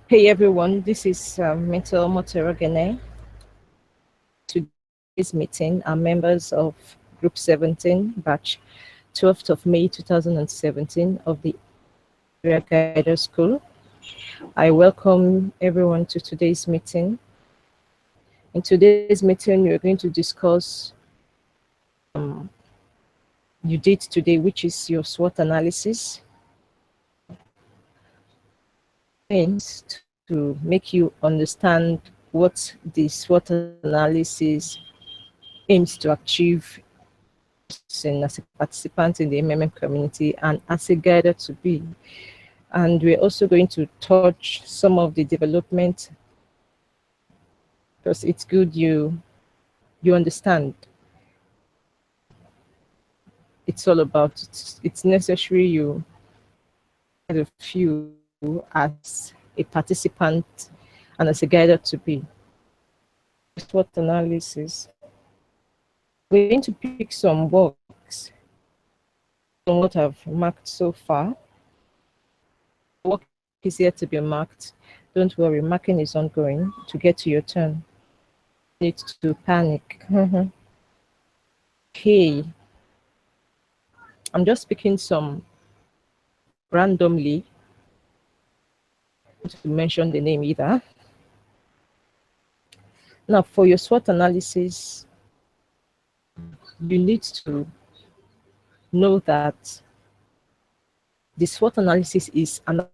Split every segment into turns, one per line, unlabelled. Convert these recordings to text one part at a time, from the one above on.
Hey everyone, this is Metal Motorogene. Today's meeting are members of Group 17, Batch 12th of May 2017 of the Area Guider School. I welcome everyone to today's meeting. In today's meeting, we're going to discuss you did today, which is your SWOT analysis. Aims to make you understand what the SWOT analysis aims to achieve as a participant in the MMM community and as a guider to be. And we're also going to touch some of the development because it's good you understand. It's all about it's necessary you kind of you as a participant and as a guider to be. SWOT analysis. We're going to pick some works on what I've marked so far. Work is yet to be marked. Don't worry, marking is ongoing to get to your turn. Need to panic. Okay. I'm just picking some randomly to mention the name either. Now, for your SWOT analysis, you need to know that the SWOT analysis is an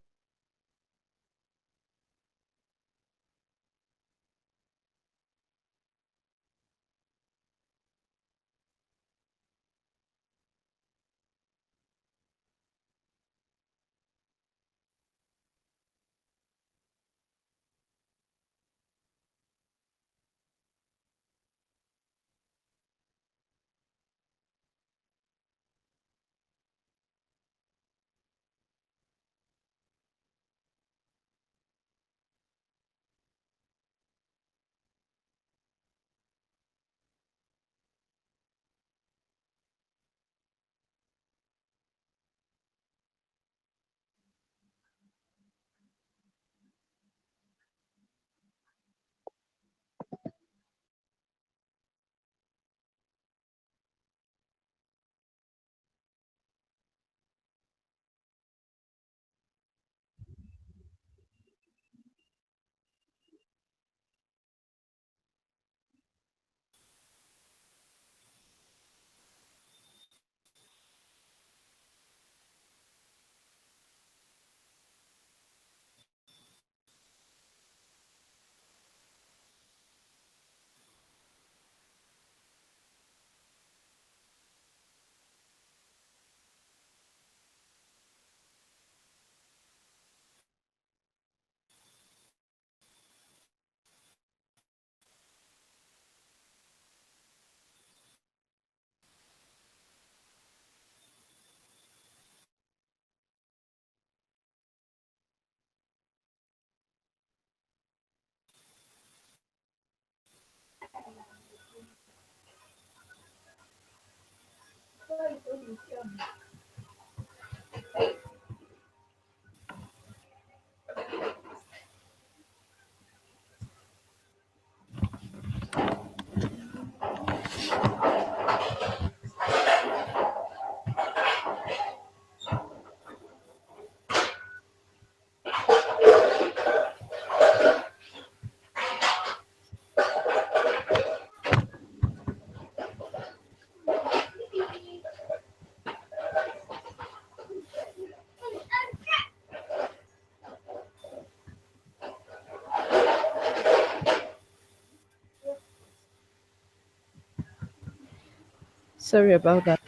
sorry about that.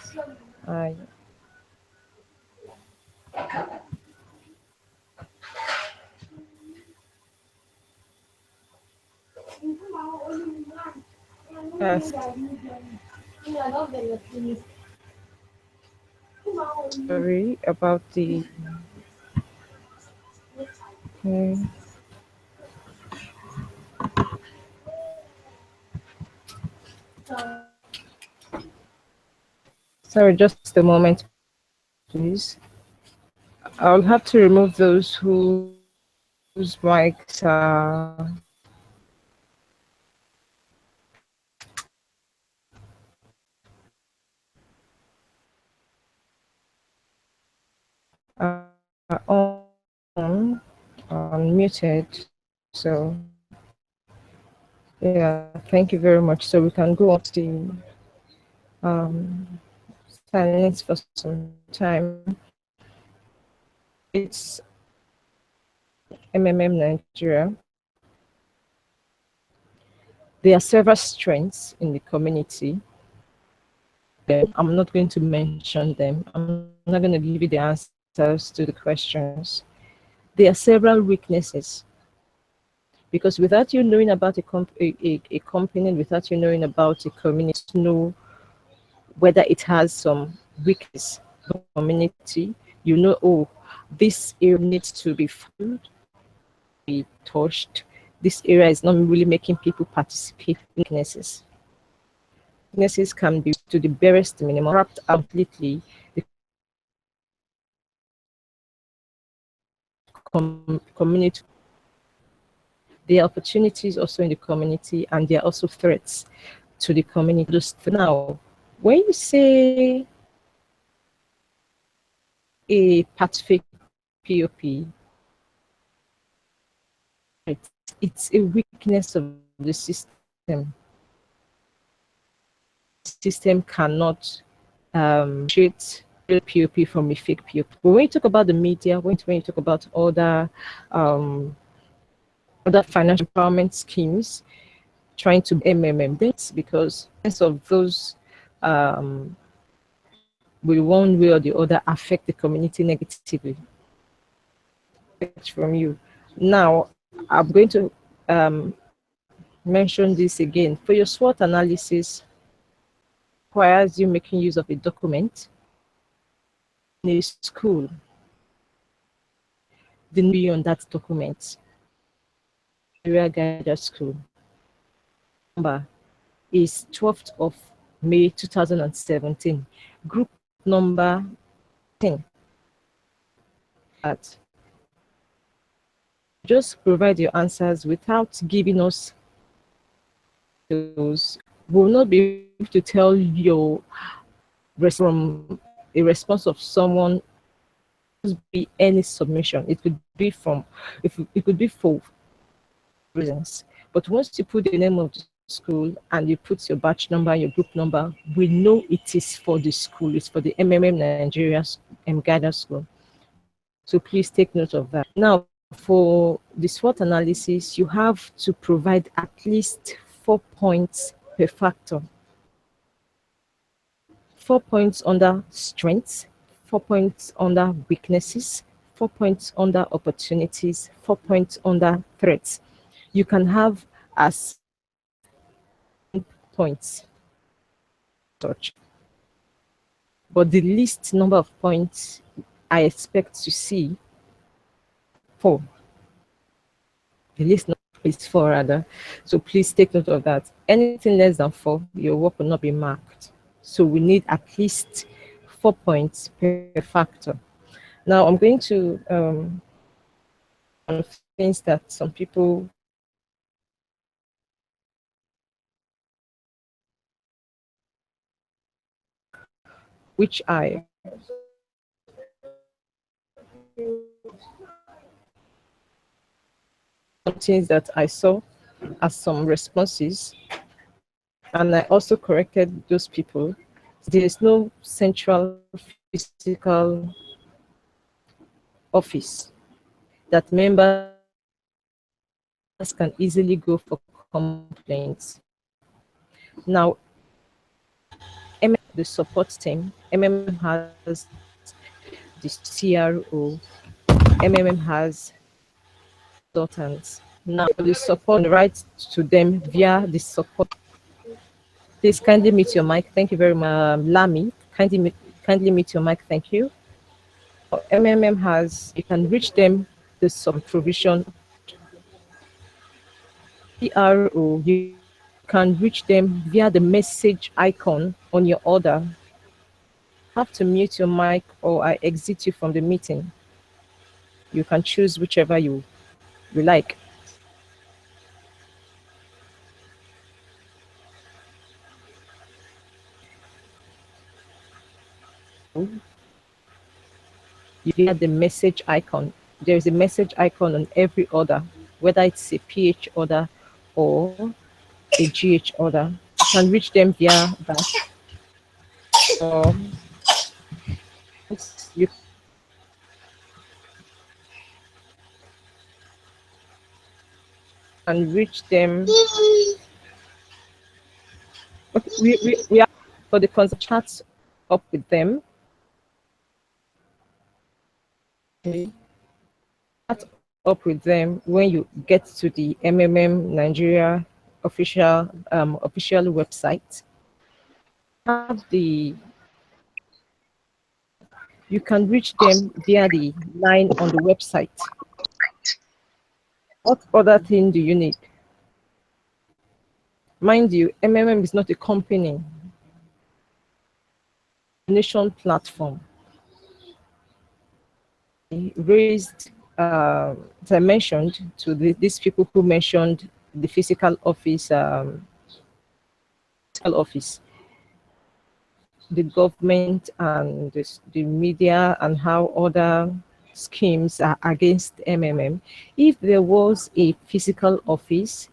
I asked sorry about the hmm, sorry, just a moment, please. I'll have to remove those who whose mics are on unmuted. So yeah, thank you very much. So we can go on to the silence for some time. It's MMM Nigeria. There are several strengths in the community. I'm not going to mention them. I'm not going to give you the answers to the questions. There are several weaknesses, because without you knowing about a company, without you knowing about a community, know whether it has some weakness in the community, you know, oh, this area needs to be filled, be touched. This area is not really making people participate in weaknesses. Weaknesses can be to the barest minimum, wrapped out completely. The community, there are opportunities also in the community, and there are also threats to the community. Now, when you say a pacific POP, it's a weakness of the system. System cannot treat real POP from a fake POP. But when you talk about the media, when you talk about other financial empowerment schemes trying to MMM, that's because of those will one way or the other affect the community negatively. From you. Now, I'm going to mention this again. For your SWOT analysis, requires you making use of a document in a school. The name on that document, Area Guide School, number is 12th of May 2017. Group number 10. At just provide your answers without giving us those. We will not be able to tell you from a response of someone. Be any submission. It could be from, it could be for reasons. But once you put the name of the school and you put your batch number, your group number, we know it is for the school. It's for the MMM Nigeria Guidance School. So please take note of that. Now, for the SWOT analysis, you have to provide at least 4 points per factor. 4 points under strengths, 4 points under weaknesses, 4 points under opportunities, 4 points under threats. You can have as points touch. But the least number of points I expect to see 4. The least number is 4 rather. So please take note of that. Anything less than 4, your work will not be marked. So we need at least 4 points per factor. Now I'm going to things that some people which I things that I saw as some responses, and I also corrected those people. There is no central physical office that members can easily go for complaints. Now, the support team, MMM has the CRO, MMM has consultants. Now, the support right to them via the support. Please kindly mute your mic. Thank you very much. Lami, kindly mute your mic. Thank you. MMM has, you can reach them with some provision. CRO, you can reach them via the message icon on your order. You have to mute your mic or I exit you from the meeting. You can choose whichever you we like. You get the message icon. There is a message icon on every order, whether it's a PH order or a GH order. You can reach them via that. Or you can reach them. Okay, we are for the consult chats up with them. Okay. Chat up with them when you get to the MMM Nigeria official website. Have the You can reach them via the line on the website. What other thing do you need? Mind you, MMM is not a company, nation platform. Raised, as I mentioned, to these people who mentioned the physical office, the government and the media, and how other schemes are against MMM. If there was a physical office,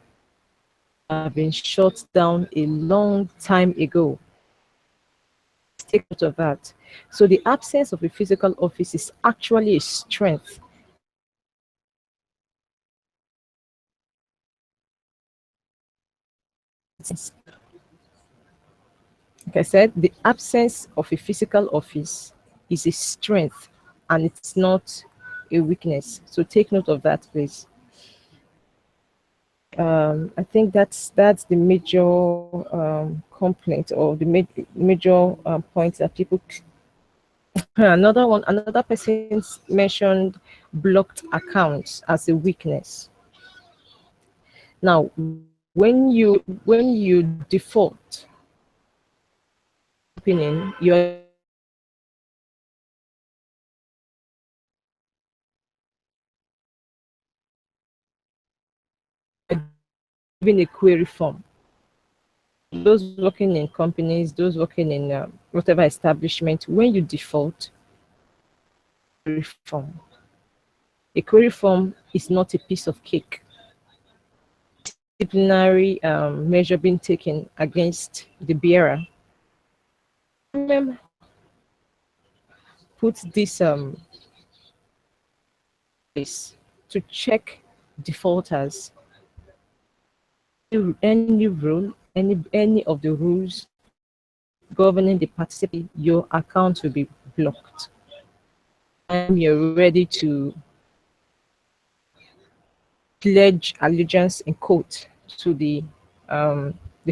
have been shut down a long time ago. Take note of that. So the absence of a physical office is actually a strength. Like I said, the absence of a physical office is a strength and it's not a weakness. So take note of that, please. I think that's the major complaint, or the major points that people. Another person mentioned blocked accounts as a weakness. Now, when you default, opinion, you're given a query form. Those working in companies, those working in whatever establishment, when you default, query form. A query form is not a piece of cake. Disciplinary measure being taken against the bearer. Put this place to check defaulters. Any rule, any of the rules governing the participant, your account will be blocked. And you're ready to pledge allegiance in court to the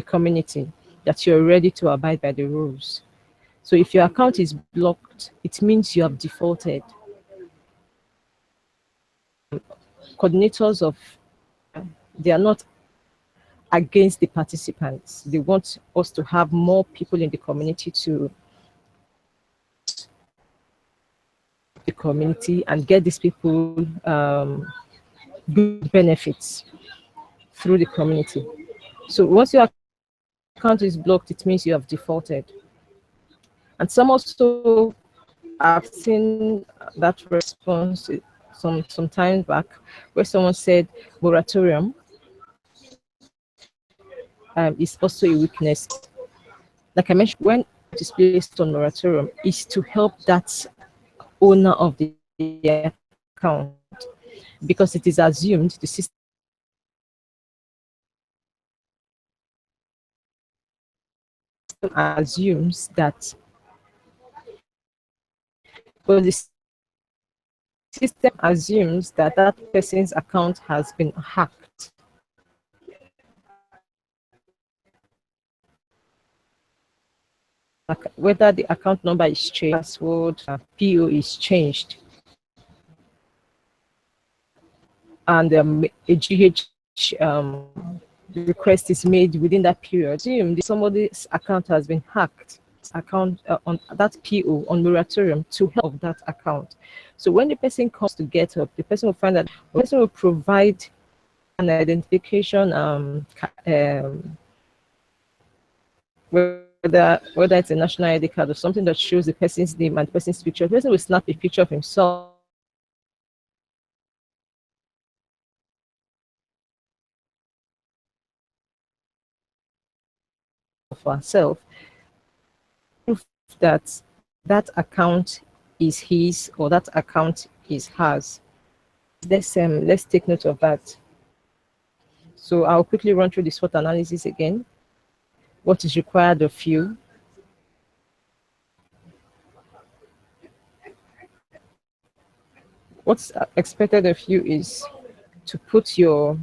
community, that you're ready to abide by the rules. So if your account is blocked, it means you have defaulted. Coordinators of they are not against the participants. They want us to have more people in the community and get these people good benefits through the community. So once your account is blocked, it means you have defaulted. And some also, I've seen that response some time back, where someone said moratorium is also a weakness. Like I mentioned, when it is placed on moratorium, is to help that owner of the account, because it is assumed the system assumes that, well, the system assumes that that person's account has been hacked. Like whether the account number is changed, password, PO is changed, and a GH request is made within that period. Assume somebody's account has been hacked. account on that PO on moratorium to help that account. So when the person comes to get up, the person will find that the person will provide an identification whether it's a national ID card or something that shows the person's name and the person's picture. The person will snap a picture of himself for herself, proof that that account is his or that account is hers. Let's take note of that. So I'll quickly run through the SWOT analysis again. What is required of you? What's expected of you is to put your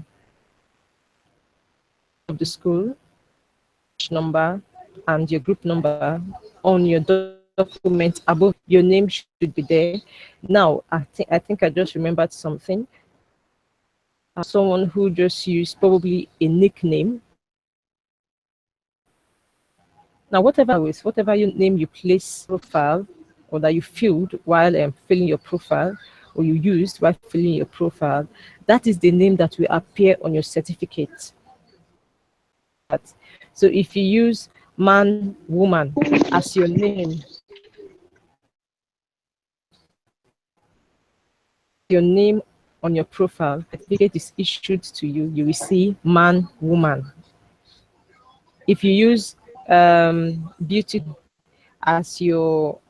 of the school number and your group number on your document above. Your name should be there. Now I think I just remembered something. Someone who just used probably a nickname. Now whatever your name you place profile or that you filled while filling your profile or you used while filling your profile, that is the name that will appear on your certificate. So if you use man, woman as your name, your name on your profile, certificate is issued to you, you will see man, woman. If you use beauty as your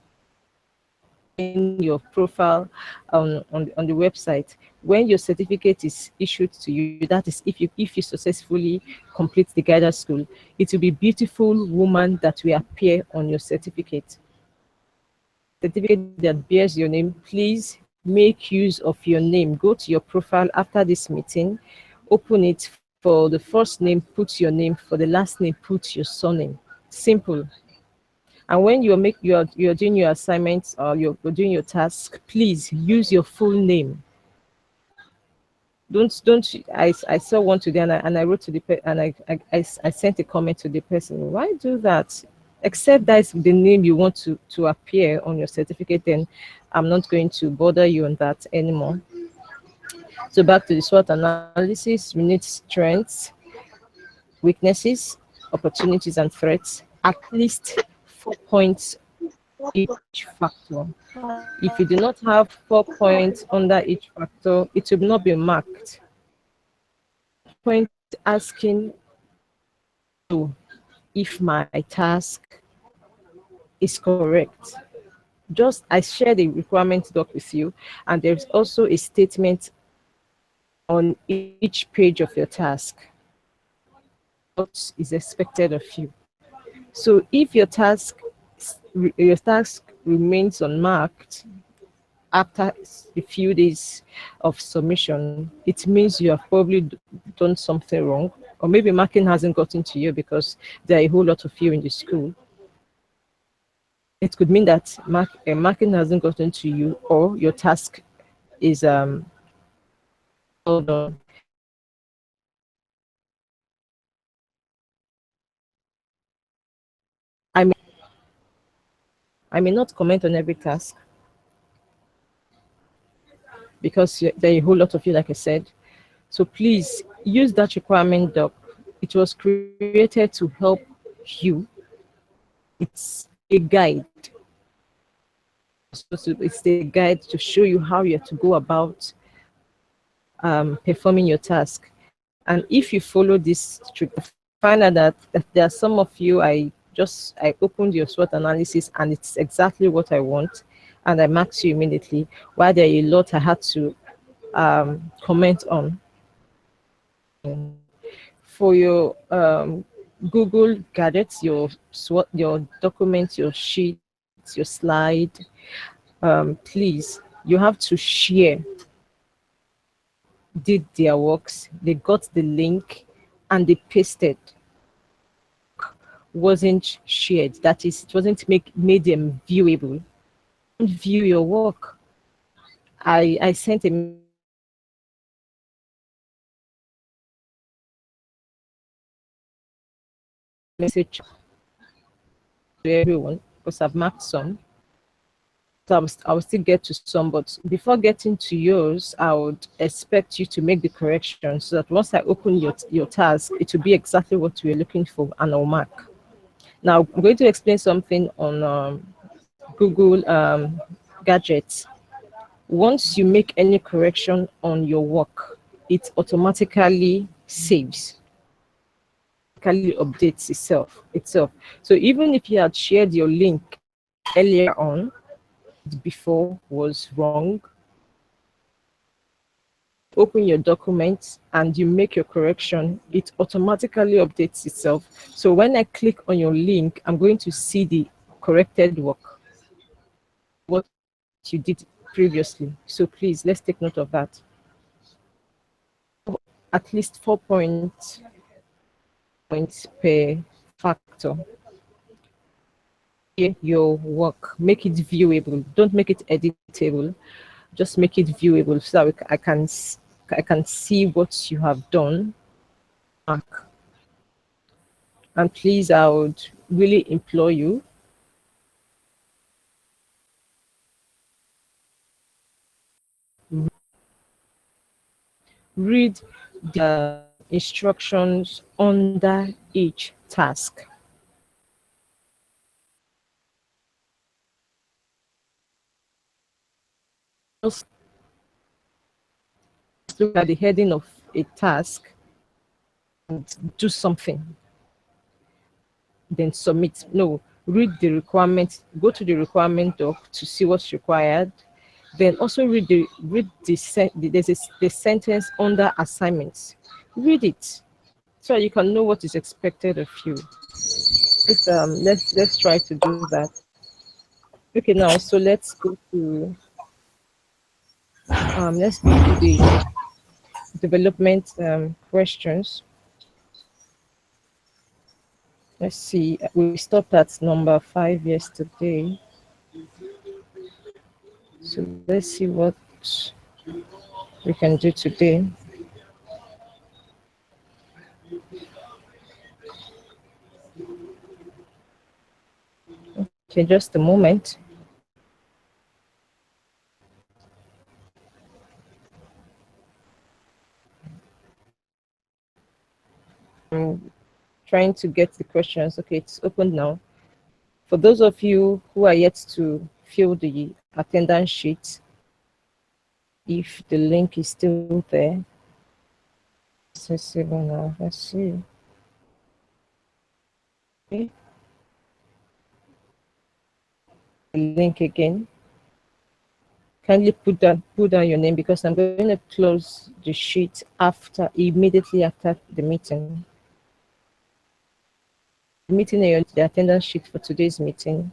profile on the website, when your certificate is issued to you, that is if you successfully complete the guided school, it will be beautiful woman that will appear on your certificate that bears your name. Please make use of your name. Go to your profile after this meeting, open it. For the first name, put your name. For the last name, put your surname. Simple. And when you're doing your assignments or you're doing your task, please use your full name. Don't I saw one today and I wrote to the and I sent a comment to the person. Why do that? Except that is the name you want to appear on your certificate, then I'm not going to bother you on that anymore. So back to the SWOT analysis, we need strengths, weaknesses, opportunities, and threats. At least 4 points each factor. If you do not have 4 points under each factor, it will not be marked. Point asking if my task is correct. Just I share the requirement doc with you, and there's also a statement on each page of your task. What is expected of you? So if your task remains unmarked after a few days of submission, it means you have probably done something wrong, or maybe marking hasn't gotten to you because there are a whole lot of you in the school. It could mean that marking hasn't gotten to you, or your task is well done. I may I may not comment on every task because there are a whole lot of you, like I said. So please use that requirement doc. It was created to help you. It's a guide. So it's a guide to show you how you're to go about performing your task. And if you follow this trick, find out that there are some of you, I opened your SWOT analysis and it's exactly what I want, and I marked you immediately. While there are a lot I had to comment on. For your Google gadgets, your SWOT, your documents, your sheets, your slide, please, you have to share. Did their works, they got the link and they pasted. Wasn't shared, that is, it wasn't made them viewable. View your work. I sent a message to everyone because I've marked some. So I will still get to some, but before getting to yours, I would expect you to make the correction so that once I open your task, it will be exactly what we're looking for and I'll mark. Now, I'm going to explain something on Google Gadgets. Once you make any correction on your work, it automatically saves, automatically updates itself. So even if you had shared your link earlier on, before was wrong, open your documents and you make your correction, it automatically updates itself. So when I click on your link, I'm going to see the corrected work, what you did previously. So please, let's take note of that. At least 4 points per factor. Your work, make it viewable. Don't make it editable. Just make it viewable so that I can see what you have done. And please, I would really implore you, read the instructions under each task. Just look at the heading of a task and do something, then submit. No, read the requirement, go to the requirement doc to see what's required. Then also there's the sentence under assignments. Read it so you can know what is expected of you. Let's try to do that. Okay, now so let's go to the development questions. Let's see. We stopped at number 5 yesterday. So let's see what we can do today. Okay, just a moment. I'm trying to get the questions. Okay, it's open now. For those of you who are yet to fill the attendance sheet, if the link is still there, let's see now. Let's see. Okay. The link again. Kindly put down your name because I'm going to close the sheet immediately after the meeting. The attendance sheet for today's meeting.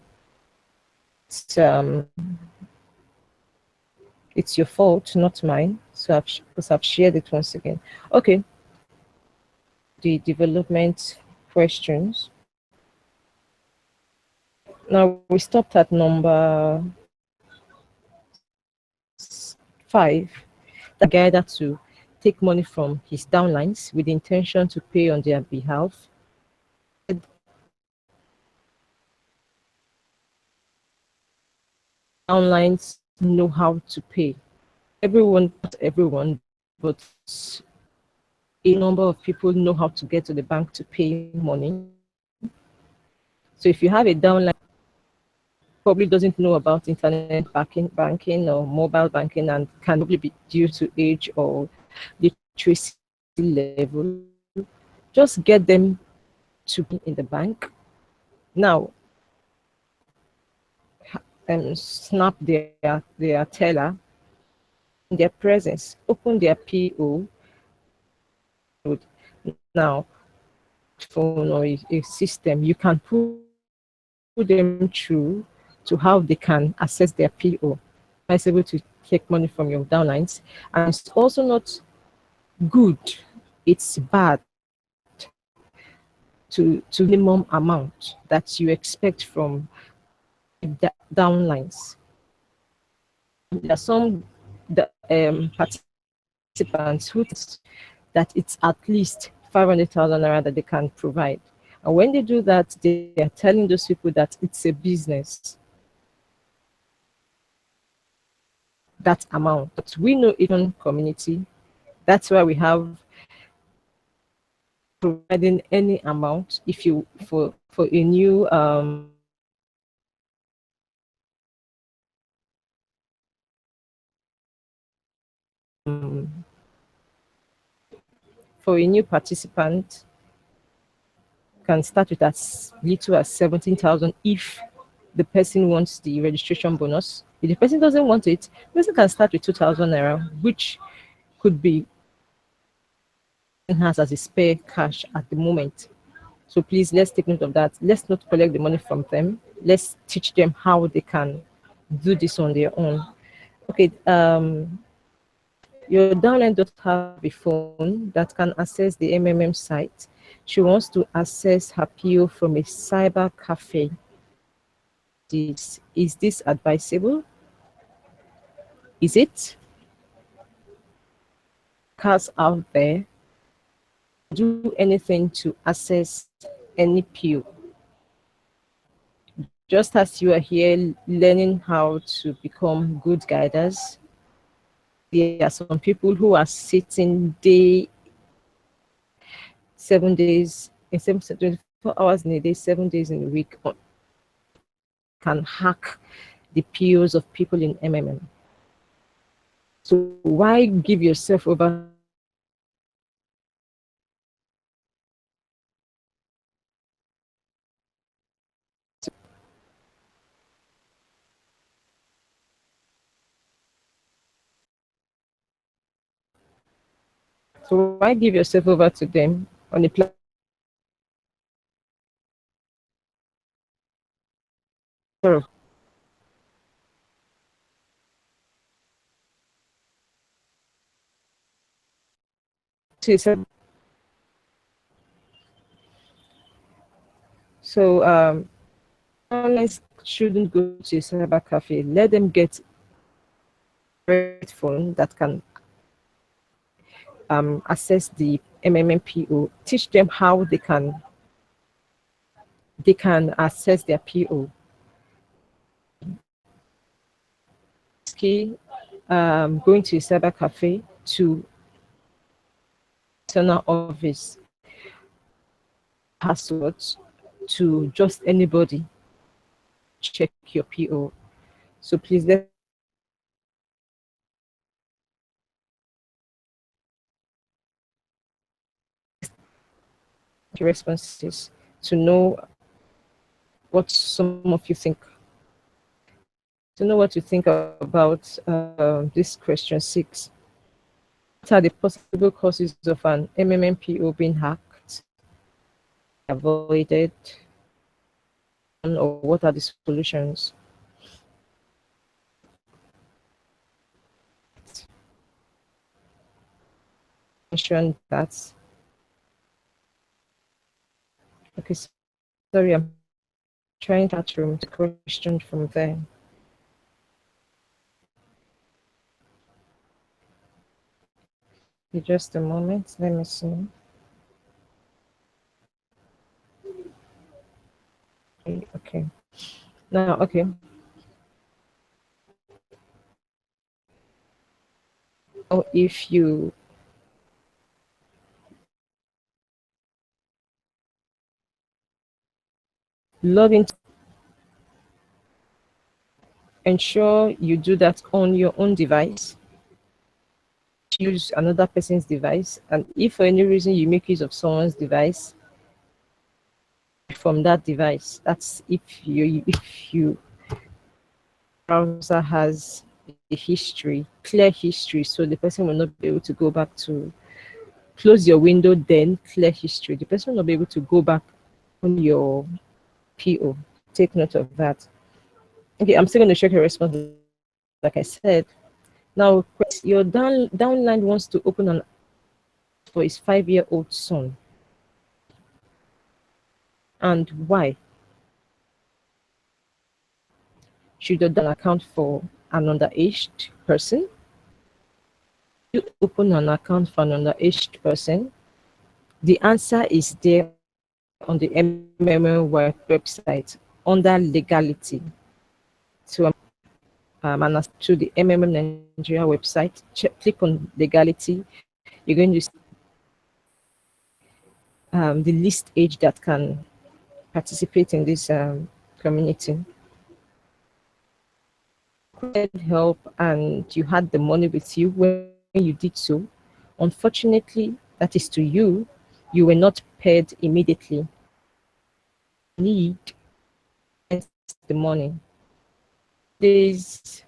It's your fault, not mine. So I've shared it once again. Okay. The development questions. Now we stopped at number 5. The guy that to take money from his downlines with the intention to pay on their behalf. Downlines know how to pay. Not everyone, but a number of people know how to get to the bank to pay money. So if you have a downline, probably doesn't know about internet banking or mobile banking and can probably be due to age or literacy level, just get them to be in the bank. Now, snap their teller in their presence, open their PO. Now, phone or a system, you can put them through to how they can access their PO. It's able to take money from your downlines, and it's also not good. It's bad to minimum amount that you expect from the downlines. There are some participants who think that it's at least 500,000 naira that they can provide. And when they do that, they are telling those people that it's a business, that amount. But we know even community, that's why we have providing any amount if you for a new for a new participant can start with as little as 17,000 if the person wants the registration bonus. If the person doesn't want it, the person can start with 2,000 naira, which could be has as a spare cash at the moment. So please, let's take note of that. Let's not collect the money from them. Let's teach them how they can do this on their own. Okay, your downline doesn't have a phone that can access the MMM site. She wants to access her PO from a cyber cafe. Is this advisable? Is it? Cars out there do anything to access any PO. Just as you are here learning how to become good guiders, there are some people who are sitting 7 days, in 24 hours in a day, 7 days in a week, can hack the POs of people in MMM. So why give yourself over so why give yourself over to them on a platform of so online shouldn't go to a cyber cafe. Let them get a phone that can access the MMMPO. Teach them how they can access their PO. Key, going to a cyber cafe to external office passwords to just anybody check your PO. So please let your responses to know what some of you think. To know what you think about this question 6. What are the possible causes of an MMMPO being hacked, avoided, or what are the solutions? Mention that. Okay, sorry, I'm trying that room to question from there. Just a moment, let me see. Okay. Now, okay. Or if you log in, ensure you do that on your own device. Use another person's device, and if for any reason you make use of someone's device, from that device, that's if you browser has a history, clear history, so the person will not be able to go back to close your window, then clear history. The person will not be able to go back on your PO. Take note of that. Okay, I'm still going to check your response. Like I said, now your downline wants to open an for his 5-year-old son. And why? Should you then account for an underaged person? You open an account for an underaged person? The answer is there on the MMM website under legality. So and as to the MMM Nigeria website, click on legality. You're going to see the least age that can participate in this community. Help and you had the money with you when you did so. Unfortunately, that is to you, you were not paid immediately. Need the money. Days,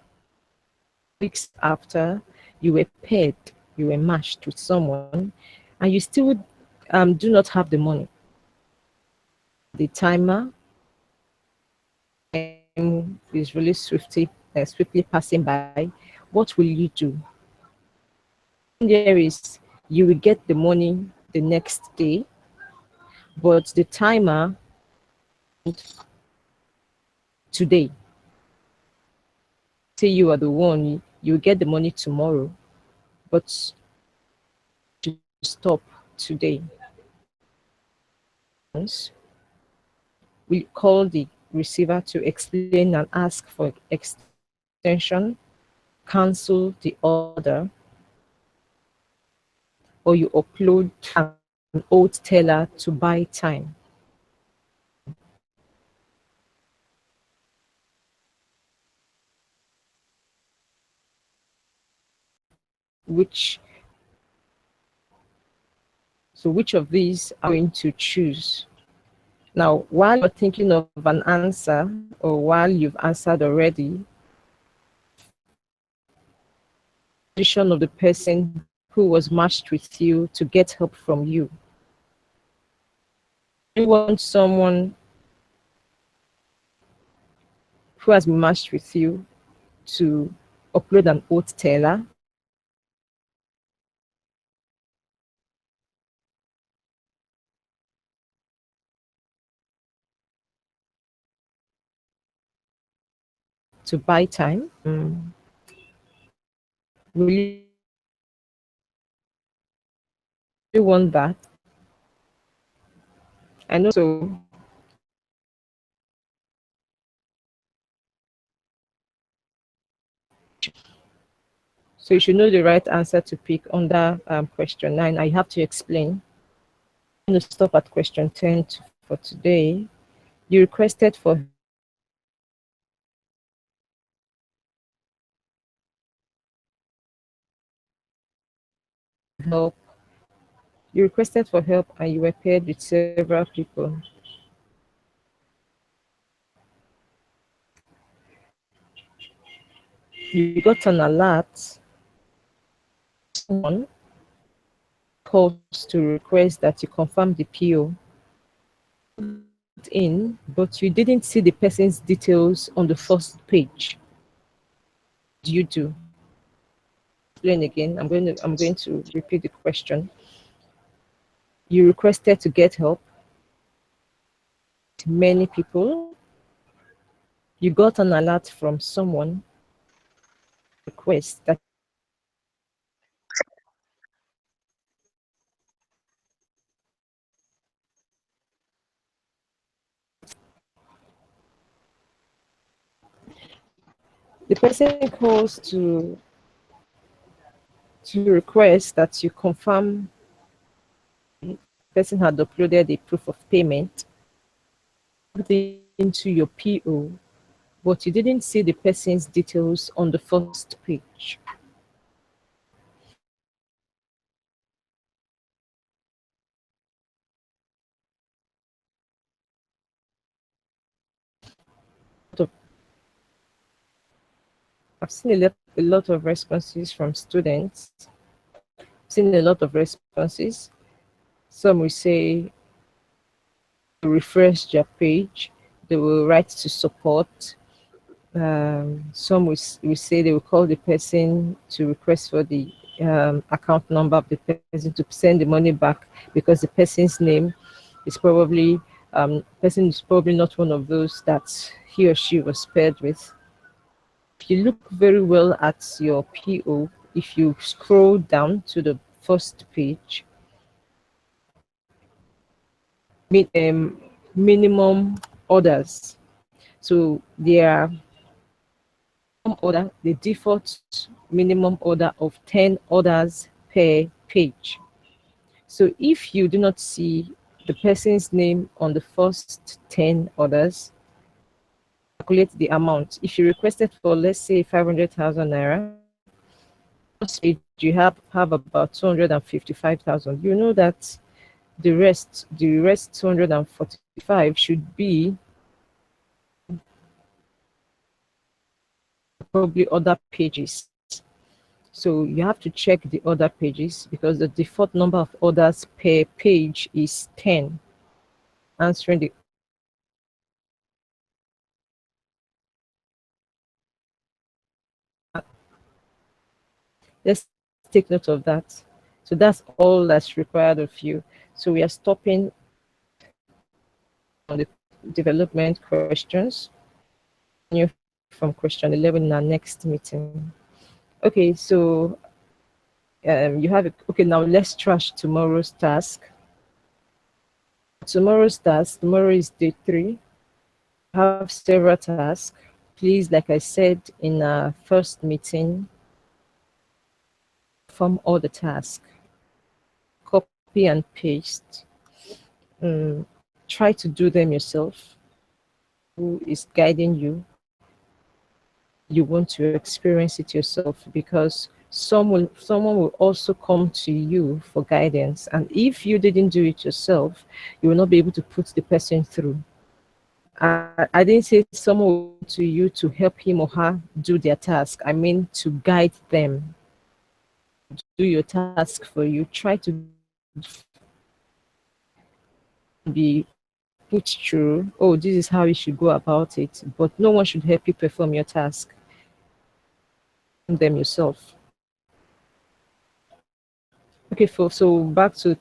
weeks after, you were paid, you were matched with someone, and you still do not have the money. The timer is really swiftly passing by. What will you do? There is, you will get the money the next day, but the timer today. Say you are the one, you will get the money tomorrow, but to stop today. We call the receiver to explain and ask for extension, cancel the order, or you upload an old teller to buy time. Which of these are you going to choose? Now, while you're thinking of an answer, or while you've answered already, position of the person who was matched with you to get help from you. You want someone who has been matched with you to upload an old teller. To buy time. Will you want that? I know so. So you should know the right answer to pick under question 9. I have to explain. I'm going to stop at question 10 for today. You requested for help. You requested for help and you were paired with several people. You got an alert. Someone calls to request that you confirm the PO in, but you didn't see the person's details on the first page. What do you do? Explain again. I'm going to repeat the question. You requested to get help. Many people. You got an alert from someone. Request that the person calls to request that you confirm the person had uploaded a proof of payment into your PO, but you didn't see the person's details on the first page. I've seen a lot of responses from students. I've seen a lot of responses. Some will say to refresh their page, they will write to support. Some will say they will call the person to request for the account number of the person to send the money back, because the person's name is probably person is probably not one of those that he or she was paired with. If you look very well at your PO, if you scroll down to the first page, minimum orders. So their order, the default minimum order of 10 orders per page. So if you do not see the person's name on the first 10 orders, calculate the amount. If you requested for, let's say, 500,000 naira, first page you have about 255,000. You know that the rest 245 should be probably other pages. So you have to check the other pages because the default number of orders per page is 10. Answering the let's take note of that. So that's all that's required of you. So we are stopping on the development questions. You from question 11 in our next meeting. Okay, so you have it. Okay, now let's trash tomorrow's task. Tomorrow is day 3. I have several tasks. Please, like I said in our first meeting, perform all the tasks. Copy and paste. Try to do them yourself. Who is guiding you? You want to experience it yourself because someone will also come to you for guidance. And if you didn't do it yourself, you will not be able to put the person through. I didn't say someone will come to you to help him or her do their task. I mean to guide them. Do your task for you. Try to be put through, oh, this is how you should go about it. But no one should help you perform your task. Them yourself. Okay, so back to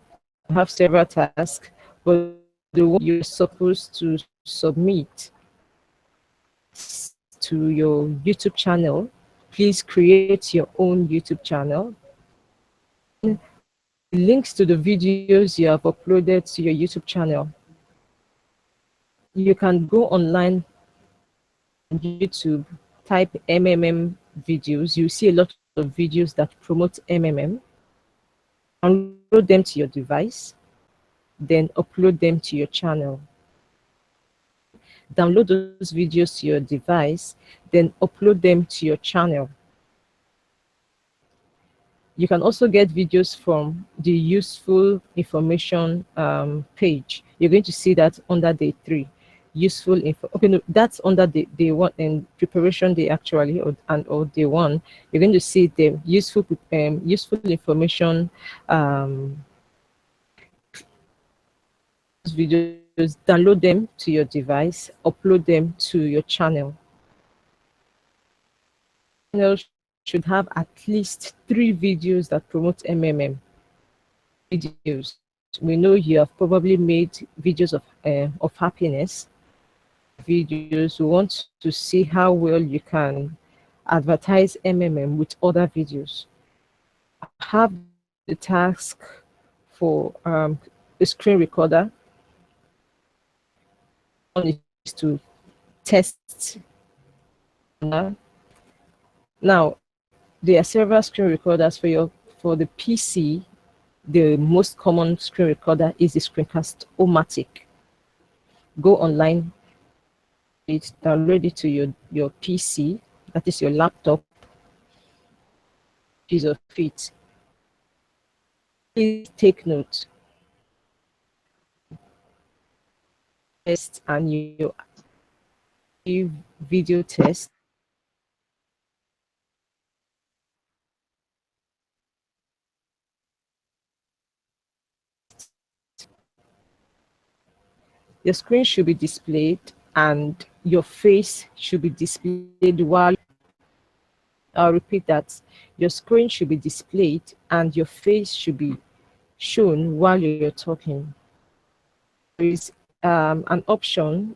have several tasks, but the one you're supposed to submit to your YouTube channel. Please create your own YouTube channel. Links to the videos you have uploaded to your YouTube channel. You can go online on YouTube, type MMM videos. You see a lot of videos that promote MMM. Download them to your device, then upload them to your channel. Download those videos to your device, then upload them to your channel. You can also get videos from the useful information page. You're going to see that under day 3. Useful info. Okay, no, that's under the day 1 and preparation day actually, or day 1. You're going to see the useful information videos. Download them to your device, upload them to your channel. Channel should have at least 3 videos that promote MMM videos. We know you have probably made videos of happiness videos. We want to see how well you can advertise MMM with other videos. Have the task for a screen recorder. One is to test. Now, there are several screen recorders for the PC. The most common screen recorder is the Screencast-O-Matic. Go online, download it to your PC, that is your laptop, piece of it. Please take note. Test and your video test. Your screen should be displayed and your face should be displayed while, I'll repeat that, your screen should be displayed and your face should be shown while you're talking. There is an option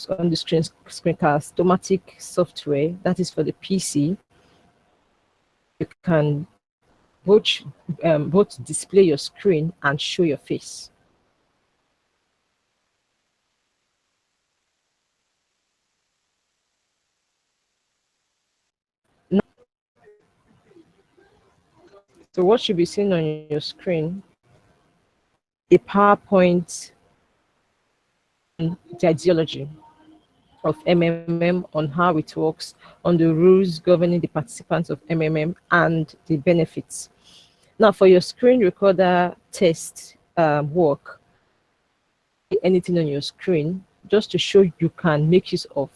on the Screencast-O-Matic software that is for the PC. You can both display your screen and show your face. So what should be seen on your screen, a PowerPoint on the ideology of MMM, on how it works, on the rules governing the participants of MMM and the benefits. Now for your screen recorder test work, anything on your screen just to show you can make use of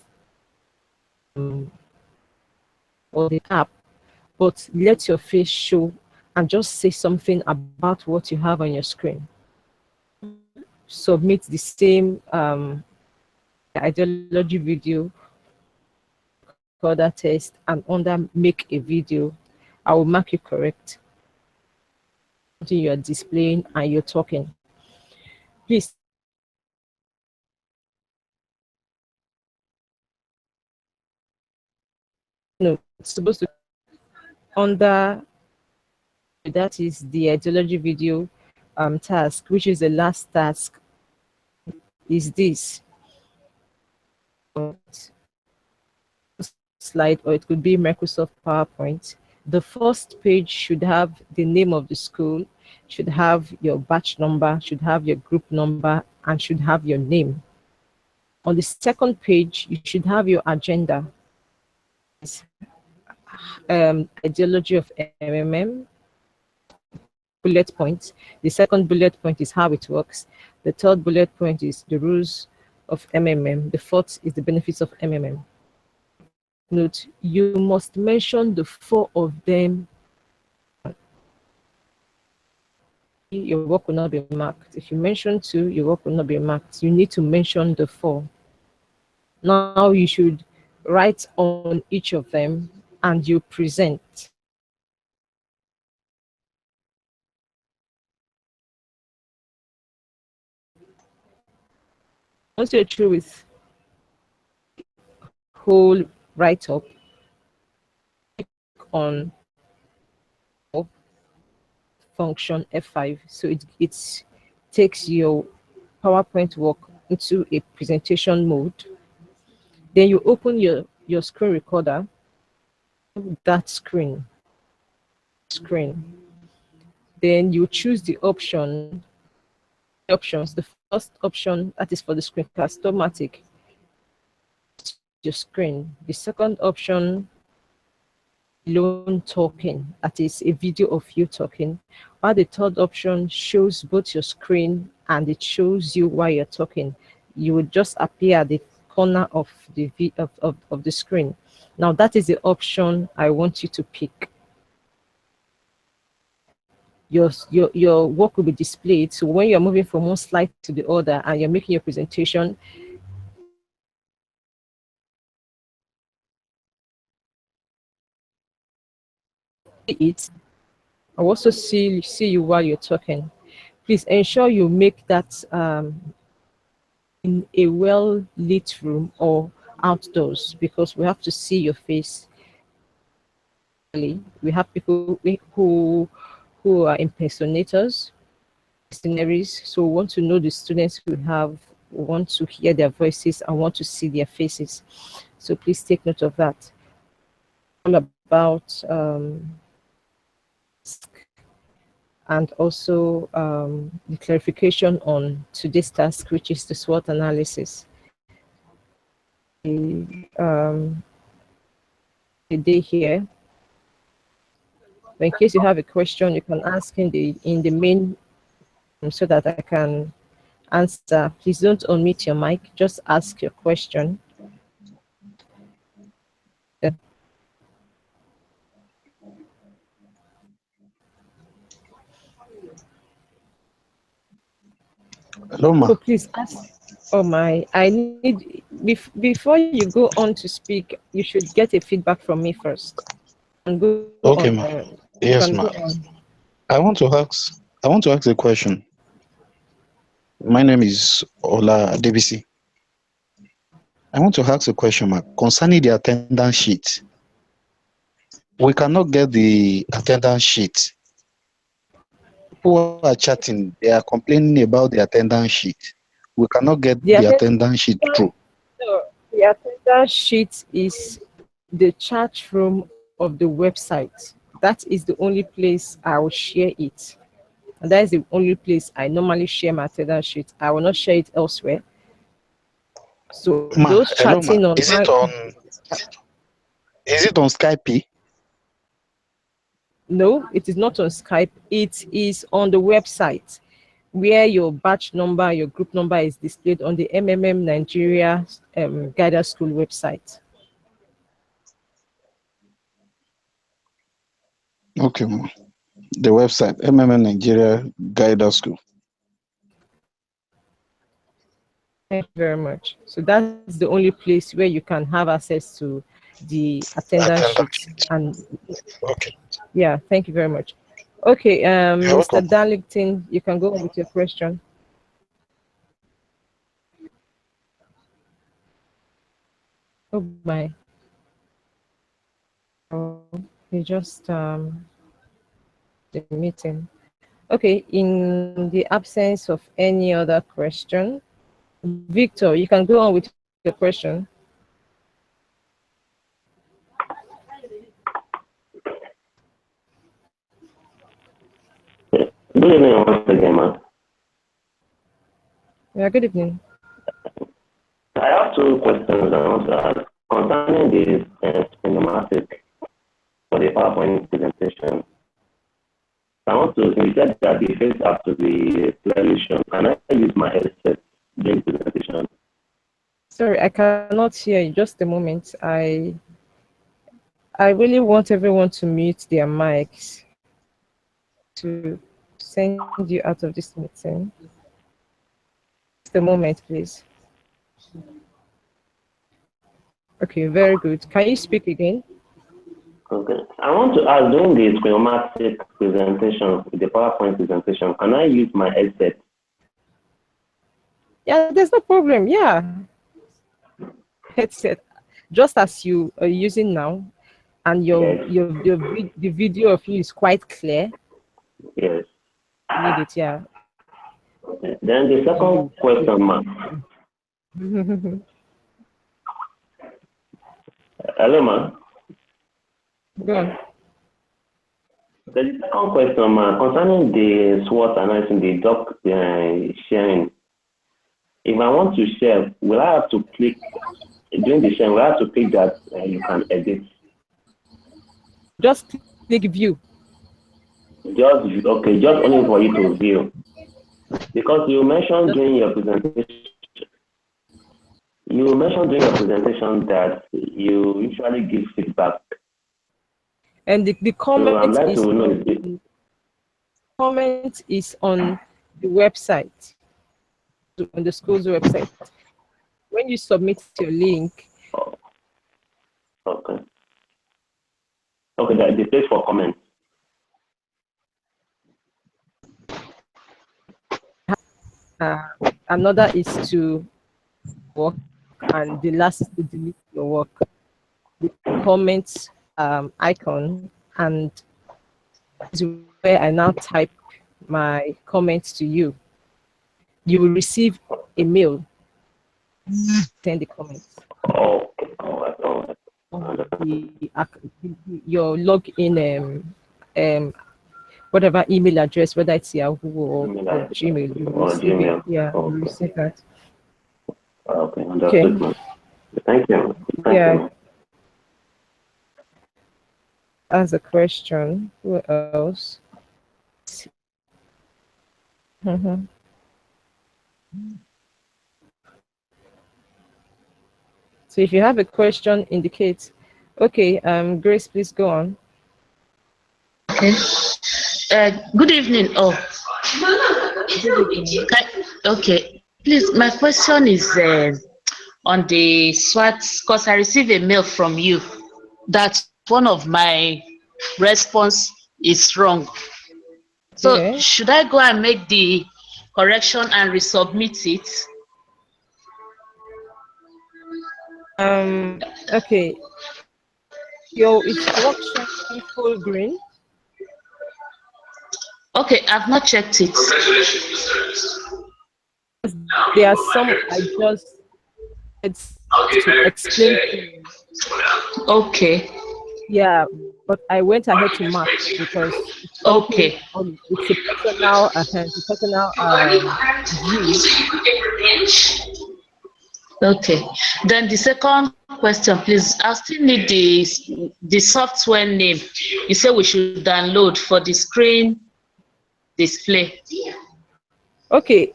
or the app, but let your face show and just say something about what you have on your screen. Submit the same ideology video for that test, and under make a video, I will mark you correct. You are displaying and you're talking. Please no, it's supposed to under that is the ideology video task, which is the last task, is this slide, or it could be Microsoft PowerPoint. The first page should have the name of the school, should have your batch number, should have your group number, and should have your name. On the second page, you should have your agenda, ideology of MMM, bullet points. The second bullet point is how it works. The third bullet point is the rules of MMM. The fourth is the benefits of MMM. Note, you must mention the 4 of them. Your work will not be marked. If you mention 2, your work will not be marked. You need to mention the 4. Now you should write on each of them and you present. Once you're through with whole write-up, click on function F5, so it takes your PowerPoint work into a presentation mode. Then you open your screen recorder, that screen. Then you choose the options. The first option, that is for the Screencast-O-Matic, your screen. The second option, alone talking, that is a video of you talking. While the third option shows both your screen and it shows you while you're talking. You would just appear at the corner of the screen. Now that is the option I want you to pick. Your work will be displayed. So when you're moving from one slide to the other and you're making your presentation, I also see you while you're talking. Please ensure you make that in a well-lit room or outdoors, because we have to see your face. We have people who are impersonators, mercenaries, so we want to know the students we have, we want to hear their voices, and want to see their faces. So please take note of that. All about and also the clarification on today's task, which is the SWOT analysis. The day here. But in case you have a question, you can ask in the main so that I can answer. Please don't unmute your mic, just ask your question.
Hello, ma.
So please ask. Oh my, I need, before you go on to speak, you should get a feedback from me first. And go
Okay,
on,
ma. Yes, ma. I want to ask a question. My name is Ola Debisi. I want to ask a question, ma, concerning the attendance sheet. We cannot get the attendance sheet. People are chatting, they are complaining about the attendance sheet. We cannot get the attendance sheet through.
So the attendance sheet is the chat room of the website. that is the only place I will share it. And that is the only place I normally share my attendance sheet. I will not share it elsewhere. So
Ma,
those
hello, ma.
chatting
Is it on Skype?
No, it is not on Skype. It is on the website where your batch number, your group number is displayed on the MMM Nigeria Guidance School website.
Okay, ma. The website, MMM Nigeria Guidance School.
Thank you very much. So that's the only place where you can have access to the attendance sheet. And
Okay.
yeah, thank you very much. Okay,
You're
Mr.
welcome.
Darlington, you can go on with your question. Oh my. Oh, he just the meeting. Okay, in the absence of any other question, Victor, you can go on with your question.
Good evening once again, man.
Yeah, good evening.
I have two questions I want to ask concerning the schematic for the PowerPoint presentation. You said that the face have to be clearly shown. Can I use my headset during the presentation?
Sorry, I cannot hear you. Just a moment. I really want everyone to mute their mics to send you out of this meeting. Just a moment, please. Okay, very good. Can you speak again?
Okay. I want to ask during the schematic presentation, the PowerPoint presentation, can I use my headset?
Yeah, there's no problem. Yeah. Headset, just as you are using now, and the video of you is quite clear.
Yes.
You need it, yeah.
Then the second question, ma'am. Hello, ma'am.
Go on.
The second question, ma'am, concerning the SWOT analysis, the doc sharing. If I want to share, will I have to click during the sharing? Will I have to click that you can edit?
Just click view.
Just only for you to view. Because you mentioned during your presentation, that you usually give feedback.
And the comment
so
comment is on the website, on the school's website. When you submit your link.
Okay. Okay, that the place for comment.
Another is to work, and the last is to delete your work. The comments icon, and this is where I now type my comments to you. You will receive a mail. Send the comments.
Okay, all right.
Your login whatever email address, whether it's Yahoo or Gmail, you will receive it. Yeah, you will receive that.
Okay, understood. Okay. Thank you. Thank you.
As a question, who else? So if you have a question, indicate. Okay, Grace, please go on.
Okay. Good evening. Oh. Okay. Please, my question is on the SWOT, because I received a mail from you that one of my response is wrong. So should I go and make the correction and resubmit it?
Okay. Your instruction full green.
Okay, I've not checked it.
There are some I just to explain.
Okay.
Yeah, but I went ahead to Mark because it's something
Okay.
it's a personal view.
Okay. Then the second question, please. I still need the software name. You say we should download for the screen display.
Okay,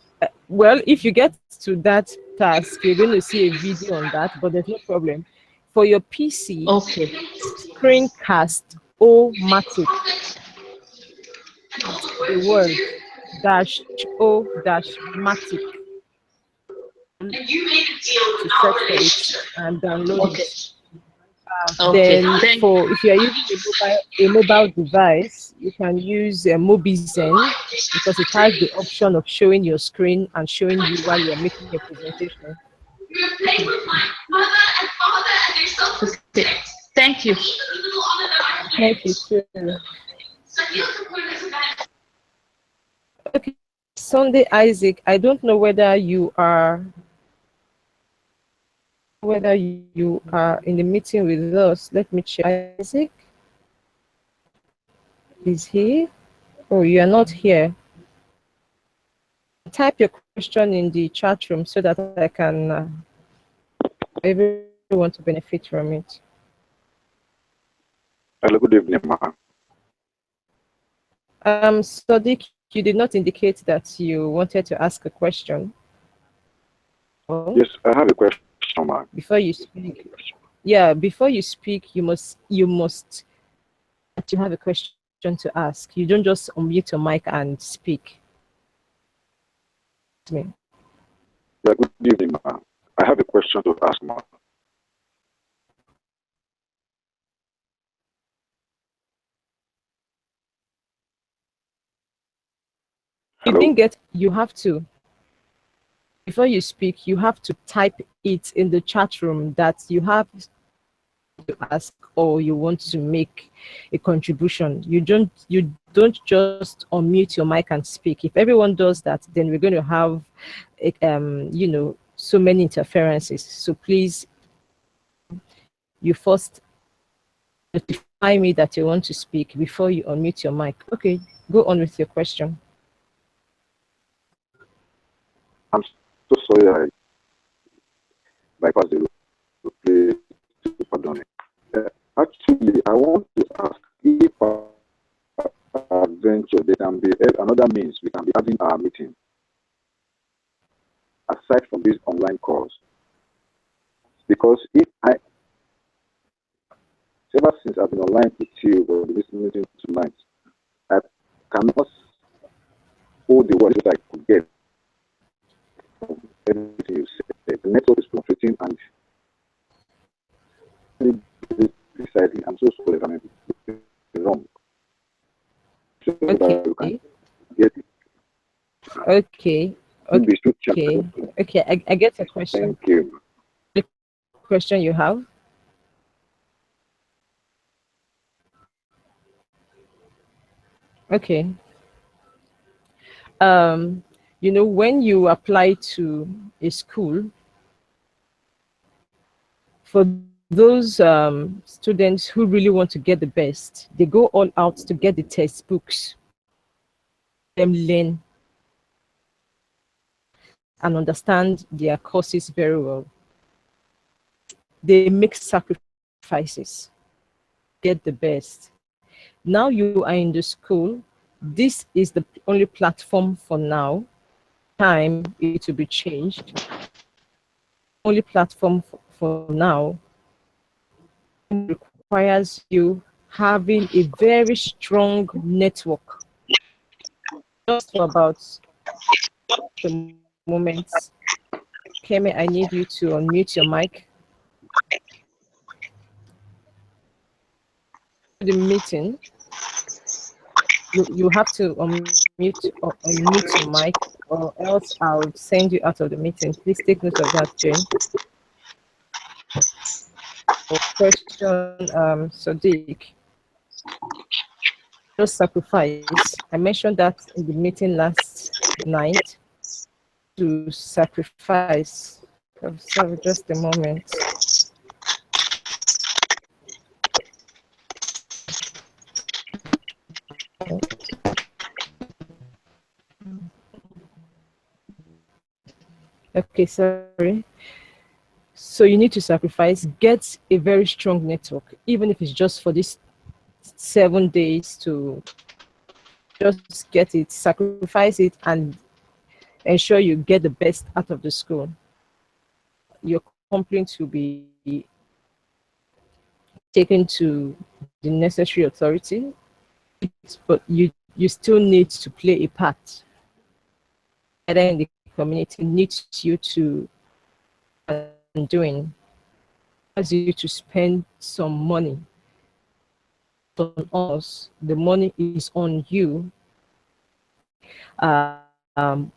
well, if you get to that task, you're going to see a video on that, but there's no problem. For your PC,
Okay.
Screencast-O-Matic, the word dash O dash Matic to search for it and download
Okay.
it.
Okay.
Then if you are using a mobile device, you can use Mobizen because it has the option of showing your screen and showing you while you're making a presentation.
Okay. Thank you.
Thank you, too. Okay, Sunday Isaac, I don't know whether you are in the meeting with us. Let me check. Isaac, is he? Oh, you are not here. Type your question in the chat room so that I can everyone to benefit from it.
Hello, good evening, ma'am.
Sadiq, you did not indicate that you wanted to ask a question. Oh.
Yes, I have a question, ma'am.
Before you speak, yeah, before you speak, you must have a question to ask. You don't just unmute your mic and speak.
Yeah, good evening, ma'am. I have a question to ask, ma'am.
You didn't get, you have to, before you speak, you have to type it in the chat room that you have to ask or you want to make a contribution. You don't just unmute your mic and speak. If everyone does that, then we're going to have so many interferences. So please, you first notify me that you want to speak before you unmute your mic. Okay, go on with your question.
I'm so sorry I bypassed the place. Pardon me. Actually, I want to ask if adventure there can be another means we can be having our meeting aside from these online calls. Because if ever since I've been online with you or listening tonight, I cannot hold the word that I could get from everything you said. The network is frustrating and deciding. I'm so sorry if I'm wrong. So
okay.
That you can get it.
Okay. Okay. I get a question.
Thank you.
The question you have? Okay. When you apply to a school, for those students who really want to get the best, they go all out to get the textbooks, them learn and understand their courses very well. They make sacrifices, get the best. Now you are in the school. This is the only platform for now. Time it will be changed. Only platform for now requires you having a very strong network. Just for about the moment, Kemi, I need you to unmute your mic. The meeting, you have to unmute your mic, or else I'll send you out of the meeting. Please take note of that, Jane. Question, Sadiq. Just sacrifice. I mentioned that in the meeting last night. To sacrifice. Sorry, just a moment. Okay, sorry. So you need to sacrifice, get a very strong network, even if it's just for these 7 days to just get it, sacrifice it, and ensure you get the best out of the school. Your complaint will be taken to the necessary authority, but you still need to play a part. Either in the community needs you to doing, as you to spend some money on us. The money is on you.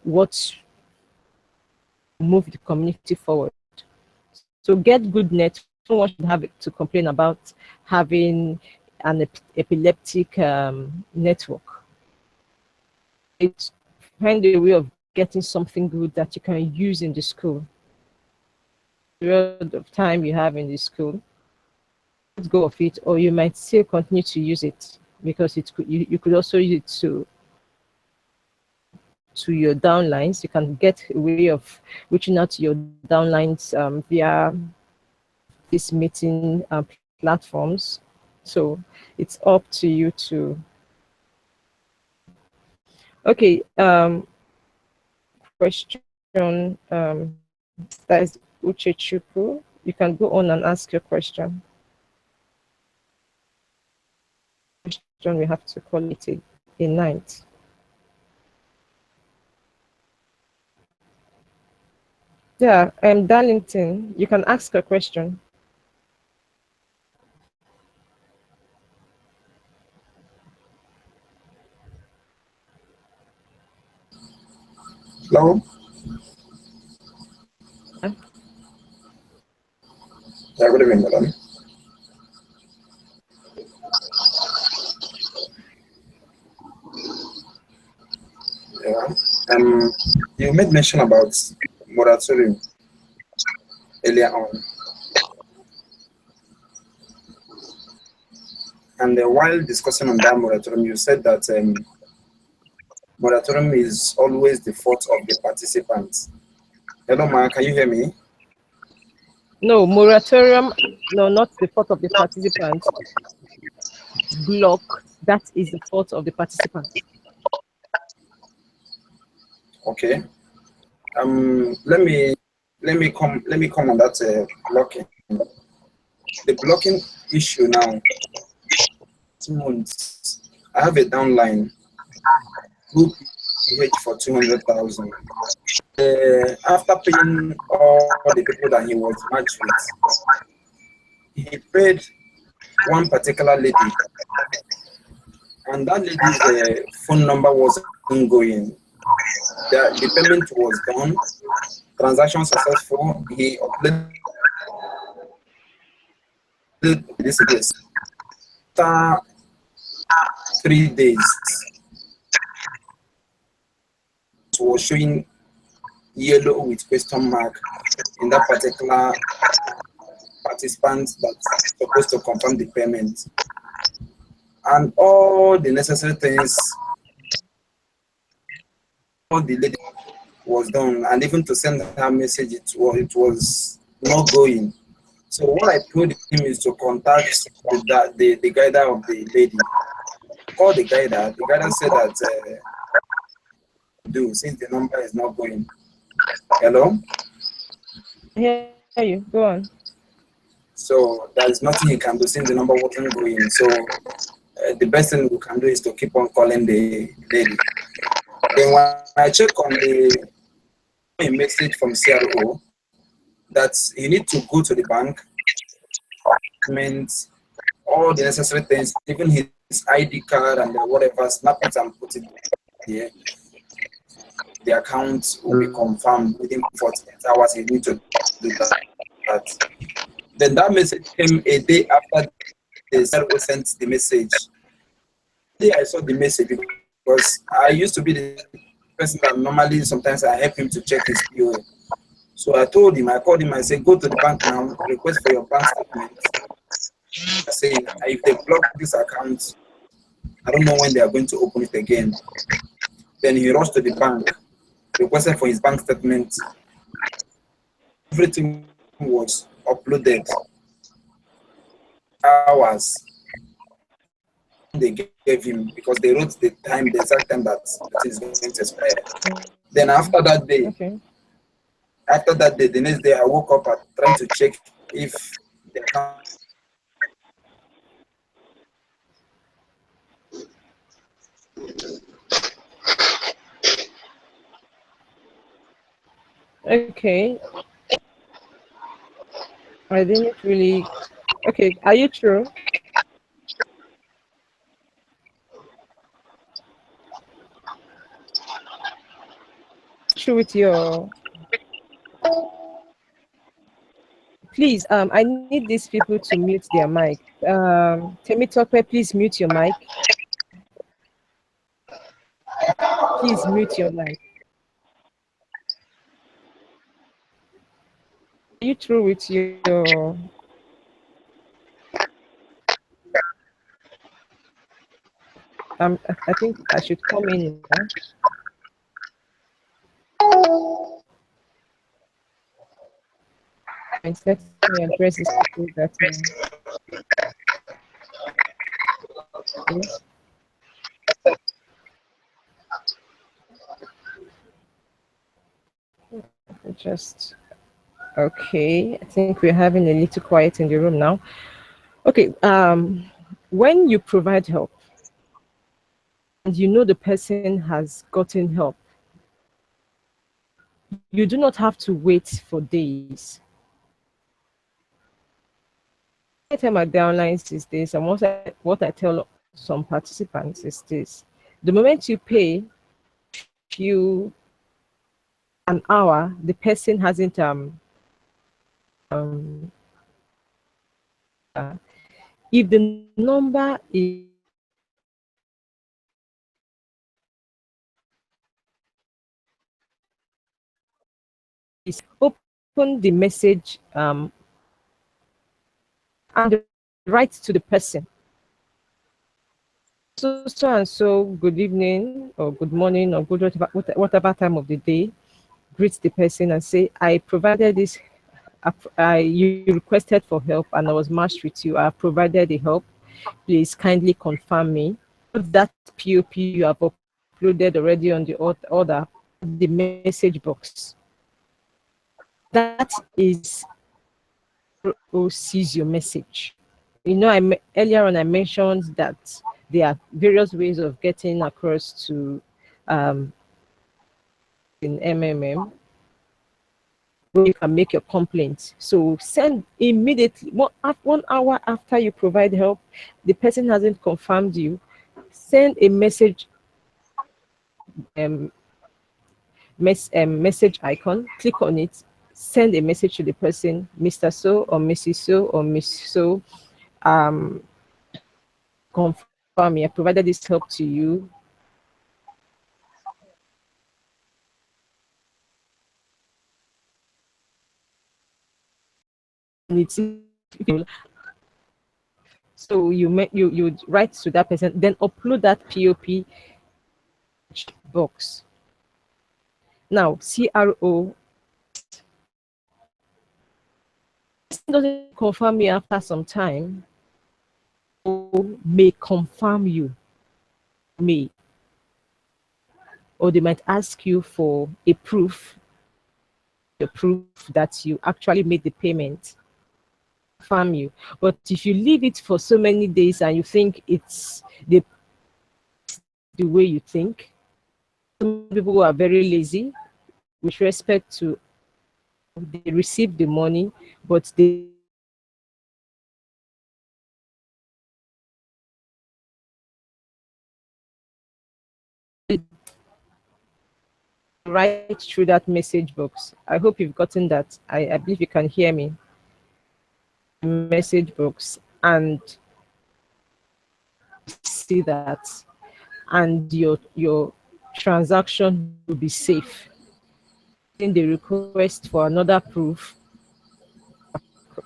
What move the community forward? So get good net. No one should have to complain about having an epileptic network. It's find a way of getting something good that you can use in the school. The period of time you have in the school, let go of it, or you might still continue to use it because it could, you could also use it to your downlines. You can get a way of reaching out to your downlines via these meeting platforms. So it's up to you to. Okay, question, that is Uchechukwu. You can go on and ask your question. Question, we have to call it a night. Yeah, Darlington, you can ask a question.
Hello?
Yeah.
Yeah, good evening, madam. Yeah. You made mention about moratorium earlier on. And while discussing on that moratorium, you said that moratorium is always the fault of the participants. Hello, Ma, can you hear me?
No, moratorium, no, not the fault of the participants. Block, that is the fault of the participants.
Okay. Let me come on that blocking. The blocking issue now. 2 months. I have a downline group for 200,000. After paying all the people that he was matched with, he paid one particular lady, and that lady's phone number was ongoing. The payment was done, transaction successful. He uploaded this place. After 3 days, it was showing yellow with question mark in that particular participant that's supposed to confirm the payment, and all the necessary things, all the lady was done, and even to send her message, it was not going. So what I told him is to contact the guider of the lady. Call the guider. The guider said that do since the number is not going. Hello?
I hear you. Go on.
So there is nothing he can do since the number wasn't going. So the best thing we can do is to keep on calling the lady. Then when I check on a message from CRO that you need to go to the bank, means all the necessary things, even his ID card and whatever, snap it and put it here. The account will be confirmed within 48 hours. You need to do that. Then that message came a day after the CRO sent the message. I saw the message because I used to be the person that normally sometimes I help him to check his POA. So I called him, I said, go to the bank now, request for your bank statement. I say, if they block this account, I don't know when they are going to open it again. Then he rushed to the bank, requested for his bank statement. Everything was uploaded. Hours they gave him because they wrote the time, the exact time that the thing is going to expire. Then
Okay.
after that day, the next day I woke up and trying to check if the account.
Okay. I didn't really. Okay. Are you true? True with your. Please, I need these people to mute their mic. Temitope, please mute your mic. Please mute your mic. Are you true with your? I think I should come in now. And let me address these people that. Yes. Just okay. I think we're having a little quiet in the room now. Okay. When you provide help and you know the person has gotten help, you do not have to wait for days. I tell my downlines is this, and what I tell some participants is this: the moment you pay you an hour, the person hasn't if the number is open the message and write to the person. So and so, good evening or good morning or good whatever time of the day. Greet the person and say, I provided this. You requested for help and I was matched with you. I have provided the help. Please kindly confirm me. That POP you have uploaded already on the order, the message box. That is who sees your message. You know, earlier on I mentioned that there are various ways of getting across to in MMM where you can make your complaint. So send immediately 1 hour after you provide help. The person hasn't confirmed you. Send a message message icon. Click on it. Send a message to the person, Mr. So or Mrs. So or Miss So. Confirm me. I provided this help to you. So you write to that person, then upload that POP box. Now CRO doesn't confirm me after some time, or may confirm you, or they might ask you for a proof, that you actually made the payment. Confirm you. But if you leave it for so many days and you think it's the way you think, some people are very lazy with respect to they receive the money, but they right through that message box. I hope you've gotten that. I believe you can hear me. Message box and see that, and your transaction will be safe. Then the request for another proof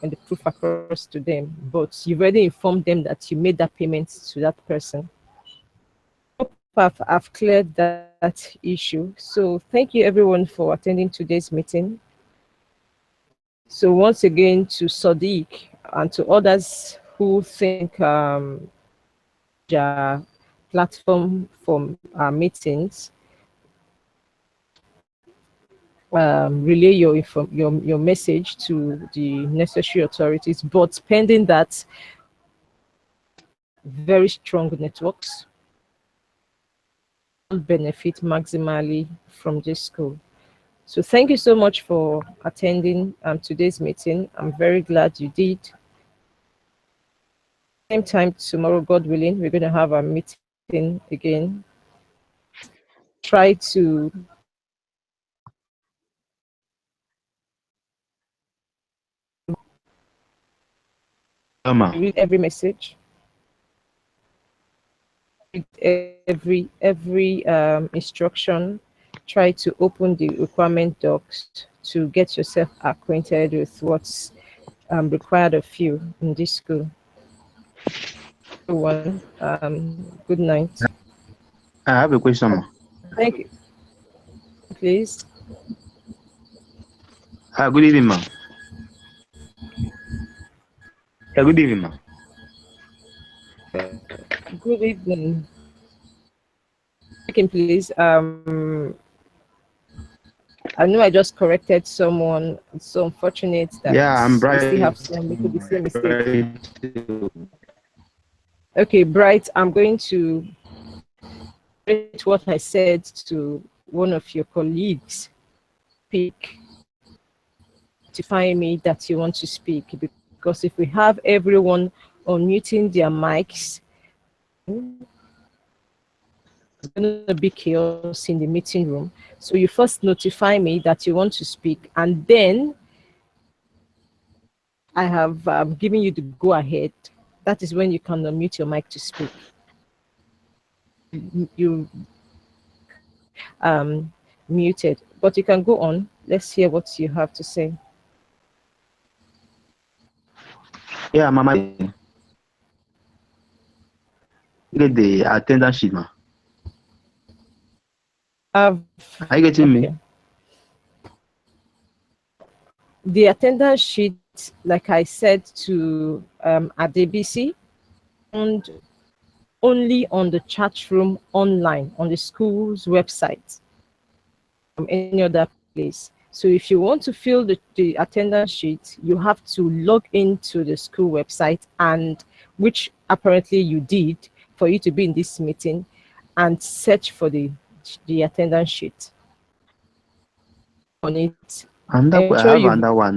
and the proof across to them, but you've already informed them that you made that payment to that person. I've cleared that issue. So thank you everyone for attending today's meeting. So once again, to Sadiq and to others who think their platform for meetings, relay your message to the necessary authorities, but pending that, very strong networks will benefit maximally from this school. So thank you so much for attending today's meeting. I'm very glad you did. Same time tomorrow, God willing, we're going to have a meeting again. Try to read every message, read every instruction. Try to open the requirement docs to get yourself acquainted with what's required of you in this school. Everyone, good night.
I have a question, ma.
Thank you. Please.
Good evening, ma. Good evening, ma.
Good evening. Please. I know I just corrected someone. It's so unfortunate that
I'm
we still have some making the same mistake. Okay, Bright, I'm going to repeat what I said to one of your colleagues. Speak. Notify me that you want to speak, because if we have everyone unmuting their mics, it's going to be chaos in the meeting room. So you first notify me that you want to speak, and then I have given you the go ahead. That is when you can unmute your mic to speak. You muted, but you can go on. Let's hear what you have to say.
Yeah, Mama. Get the attendance sheet, ma. Are you getting me?
The attendance sheet, like I said to Adebisi, and only on the chat room online on the school's website from any other place. So if you want to fill the attendance sheet, you have to log into the school website, and which apparently you did for you to be in this meeting, and search for the attendance sheet on it.
And that I have another one.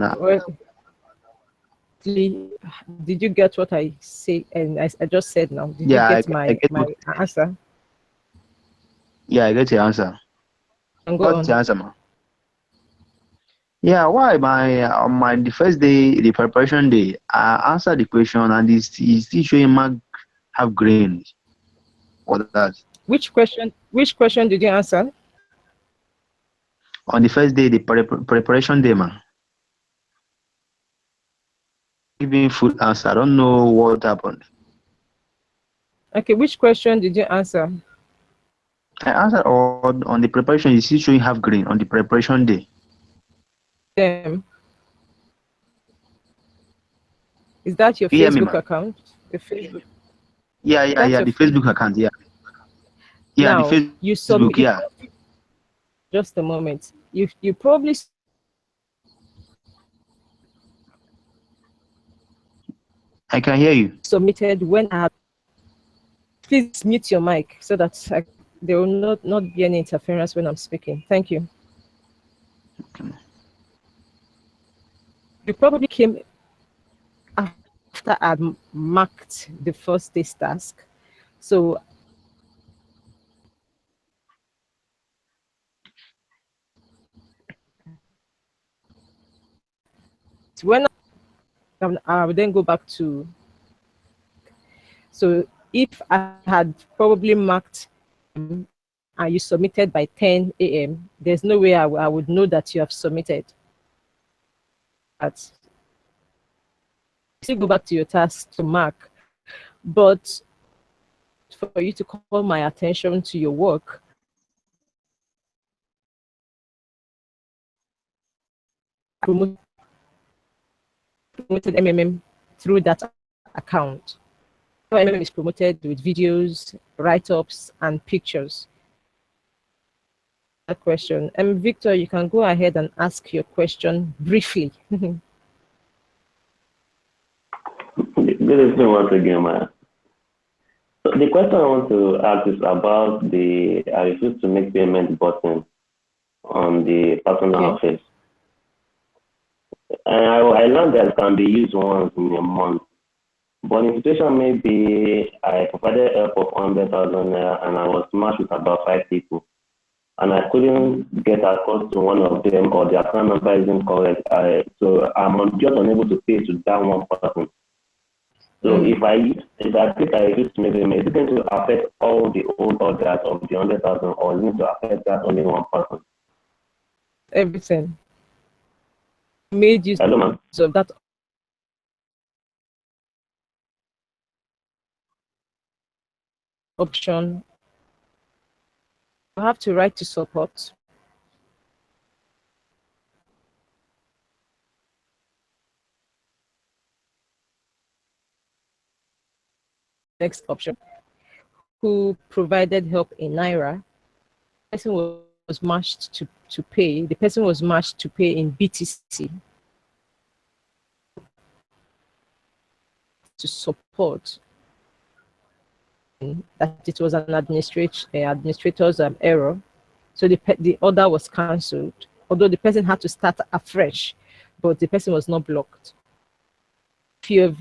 Did you get what I say? And I just said now. Did
Yeah,
you get
I get
my answer?
Yeah, I get your answer. What's the answer, ma? Yeah, why the first day, the preparation day, I answered the question and it's still showing mark have green. What that?
Which question did you answer?
On the first day, the preparation day, man. Giving full answer. I don't know what happened.
Okay, which question did you answer?
I answered on the preparation. You see showing half green on the preparation day.
Is that your Facebook account? The Facebook.
Yeah, the Facebook account, yeah. Yeah,
now,
the Facebook,
you submit,
yeah.
Just a moment. You probably
I can hear you.
Submitted when I have. Please mute your mic so that there will not be any interference when I'm speaking. Thank you.
Okay.
You probably came after I marked the first day's task. So when I would then go back to, so if I had probably marked and you submitted by 10 a.m., there's no way I would know that you have submitted. Still go back to your task to mark, but for you to call my attention to your work, promoted MMM through that account. MMM is promoted with videos, write-ups, and pictures. That question. Victor, you can go ahead and ask your question briefly.
Good evening once again, man. So the question I want to ask is about the I refuse to make payment button on the personal office. And I learned that it can be used once in a month. But the situation may be I provided help of 100,000 naira and I was matched with about 5 people. And I couldn't get across to one of them, or the account number isn't correct. So I'm just unable to pay to that one person. So if I click I refuse to make payment, is it going to affect all the old orders of the 100,000, or is it going to affect that only one person?
Everything. Made use of that option. You have to write to support. Next option. Who provided help in Naira? The person was matched to pay. The person was matched to pay in BTC. To support that it was an administrator's error, so the order was cancelled. Although the person had to start afresh, but the person was not blocked. If you have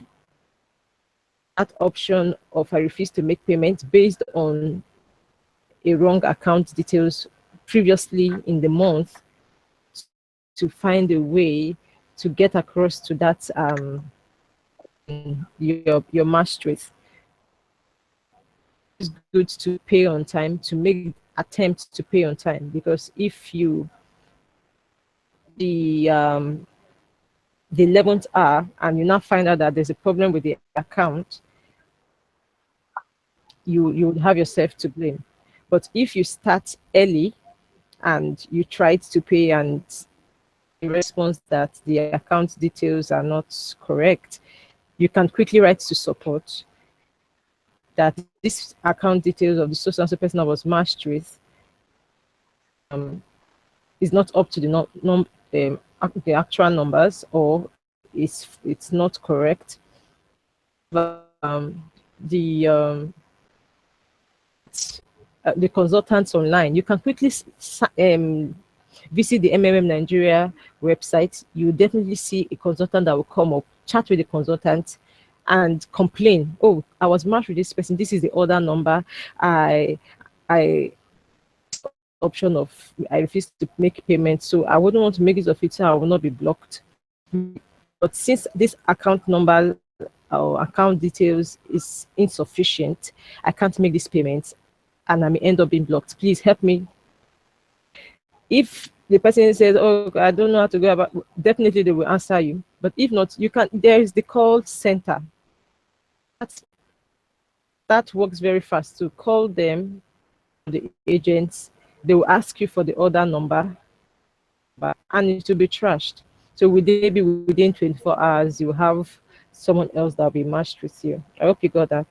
that option of I refuse to make payments based on a wrong account details previously in the month, to find a way to get across to that your magistrate. It's good to pay on time, to make attempts to pay on time, because if you the 11th hour and you now find out that there's a problem with the account, you would have yourself to blame. But if you start early and you tried to pay and the response that the account details are not correct, you can quickly write to support that this account details of the so and so person I was matched with is not up to the actual numbers, or it's not correct. But the consultants online, you can quickly visit the MMM Nigeria website. You definitely see a consultant that will come up, chat with the consultant, and complain. Oh, I was matched with this person. This is the order number. I option of I refuse to make payment, so I wouldn't want to make use of it, so I will not be blocked. But since this account number or account details is insufficient, I can't make this payment, and I may end up being blocked. Please help me. If the person says, "Oh, I don't know how to go about," definitely they will answer you. But if not, you can. There is the call center. That works very fast. To call them, the agents, they will ask you for the order number, and it will be trashed. So maybe within 24 hours, you have someone else that will be matched with you. I hope you got that.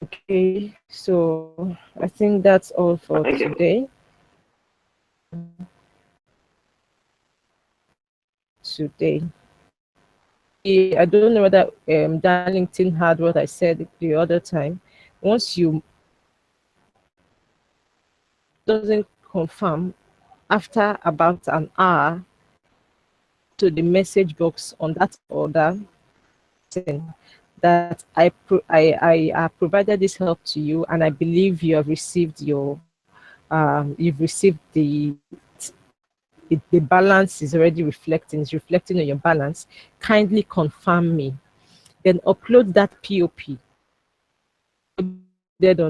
Okay, so I think that's all for today. I don't know whether Darlington heard what I said the other time. Once you doesn't confirm, after about an hour, to the message box on that order that I provided this help to you, and I believe you have received your you've received the balance is already reflecting on your balance. Kindly confirm me, then upload that POP on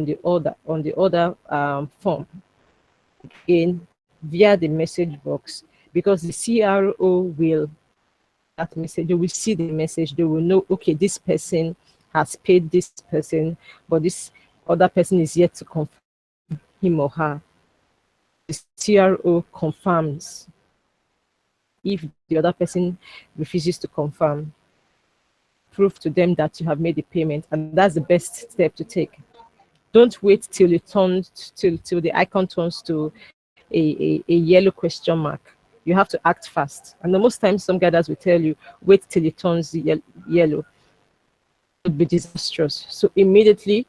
the order form again via the message box, because the CRO will that message, they will see the message, they will know, okay, this person has paid this person, but this other person is yet to confirm him or her. The CRO confirms. if the other person refuses to confirm. Prove to them that you have made the payment, and that's the best step to take. Don't wait till it turns till the icon turns to a yellow question mark. You have to act fast. And the most times some guiders will tell you, wait till it turns yellow. It would be disastrous. So immediately,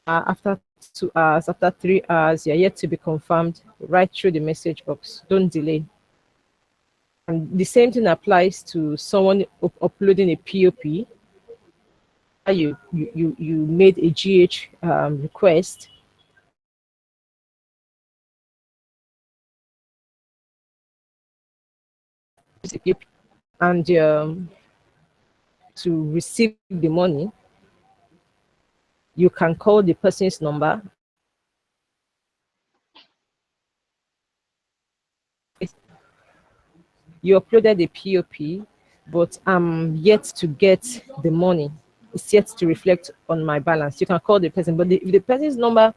after 2 hours, after 3 hours, you're yet to be confirmed, right through the message box. Don't delay. And the same thing applies to someone uploading a POP. You made a GH request. And to receive the money, you can call the person's number. You uploaded the POP, but I'm yet to get the money. It's yet to reflect on my balance. You can call the person, but if the person's number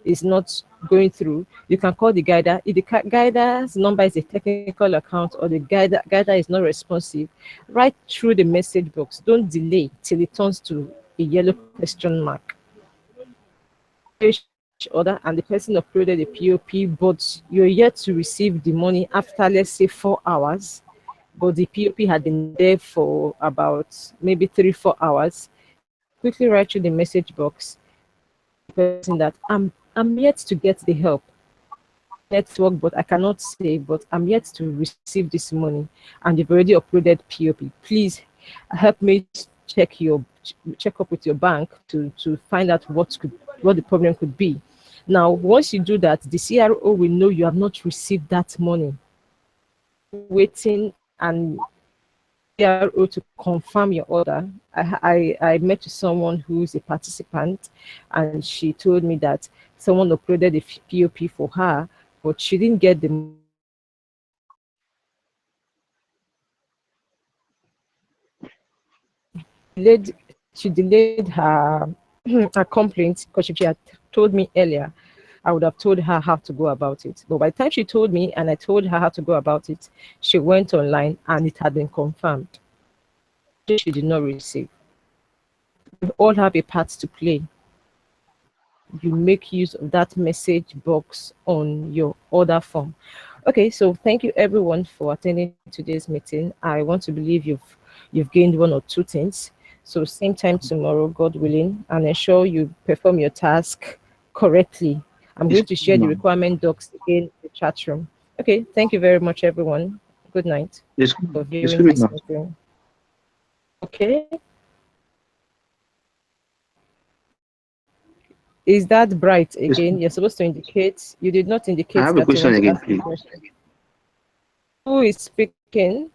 is not going through, you can call the guider. If the guider's number is a technical account or the guider is not responsive, right through the message box. Don't delay till it turns to a yellow question mark. Order and the person uploaded the POP, but you're yet to receive the money after, let's say, 4 hours, but the POP had been there for about maybe 3-4 hours. Quickly write through the message box person that I'm yet to get the help network, but I cannot say, but I'm yet to receive this money, and you've already uploaded POP. Please help me check up with your bank to find out what the problem could be. Now, once you do that, the CRO will know you have not received that money. Waiting and CRO to confirm your order. I met with someone who's a participant, and she told me that someone uploaded a POP for her, but she didn't get the she delayed her her complaint because she had told me earlier. I would have told her how to go about it. But by the time she told me and I told her how to go about it, she went online and it had been confirmed. She did not receive. We all have a part to play. You make use of that message box on your order form. Okay, so thank you everyone for attending today's meeting. I want to believe you've gained 1 or 2 things. So same time tomorrow, God willing, and ensure you perform your task correctly. I'm going to share the requirement docs in the chat room. Okay, thank you very much, everyone. Good night. For viewing this meeting. Okay. Is that bright again? You're supposed to indicate. You did not indicate.
I have a question again, please.
Who is speaking?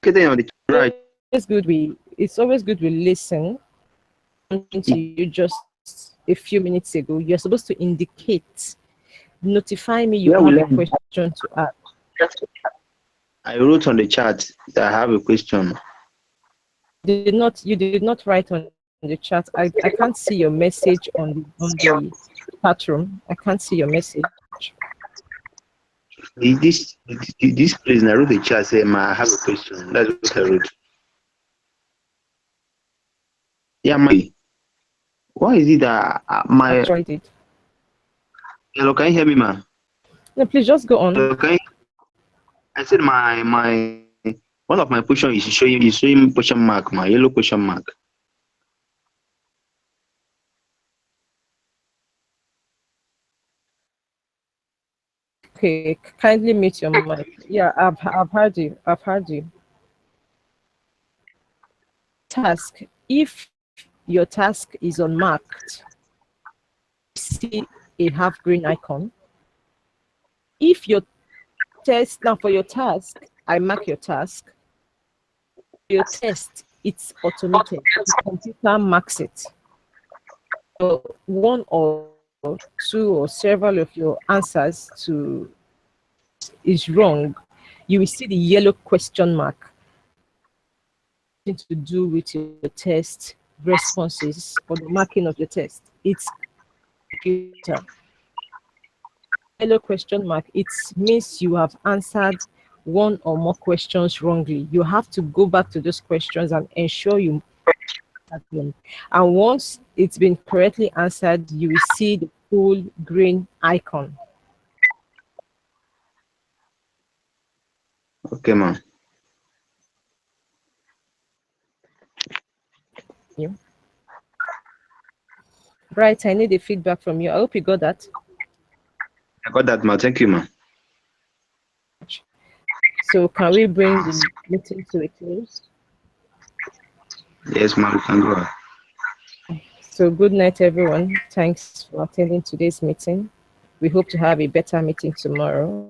Okay, on the right.
It's always good we listen to you just a few minutes ago. You're supposed to indicate, notify me you have a question to ask.
I wrote on the chat that I have a question.
You did not write on the chat. I can't see your message on the chat room. I can't see your message.
This person I wrote the chat saying I have a question. That's what I wrote. Yeah, why is it that my hello, can you hear me, ma?
No, please just go on.
Okay. I said my one of my question is showing question mark, my yellow question mark.
Okay, kindly mute your mic. Yeah, I've heard you. I've heard you. Task. If your task is unmarked, see a half green icon. If your test, now for your task, I mark your task. Your test, it's automated. The computer marks it. So 1 or 2 or several of your answers is wrong, you will see the yellow question mark. To do with your test responses or the marking of your test. It's computer. yellow question mark, it means you have answered one or more questions wrongly. You have to go back to those questions and ensure you answer them. And once it's been correctly answered, you will see the full green icon.
Okay, ma'am.
You. Right, I need the feedback from you. I hope you got that.
I got that, ma'am. Thank you, ma'am.
So can we bring the meeting to a close?
Yes, ma'am. Can go ahead.
So good night, everyone. Thanks for attending today's meeting. We hope to have a better meeting tomorrow.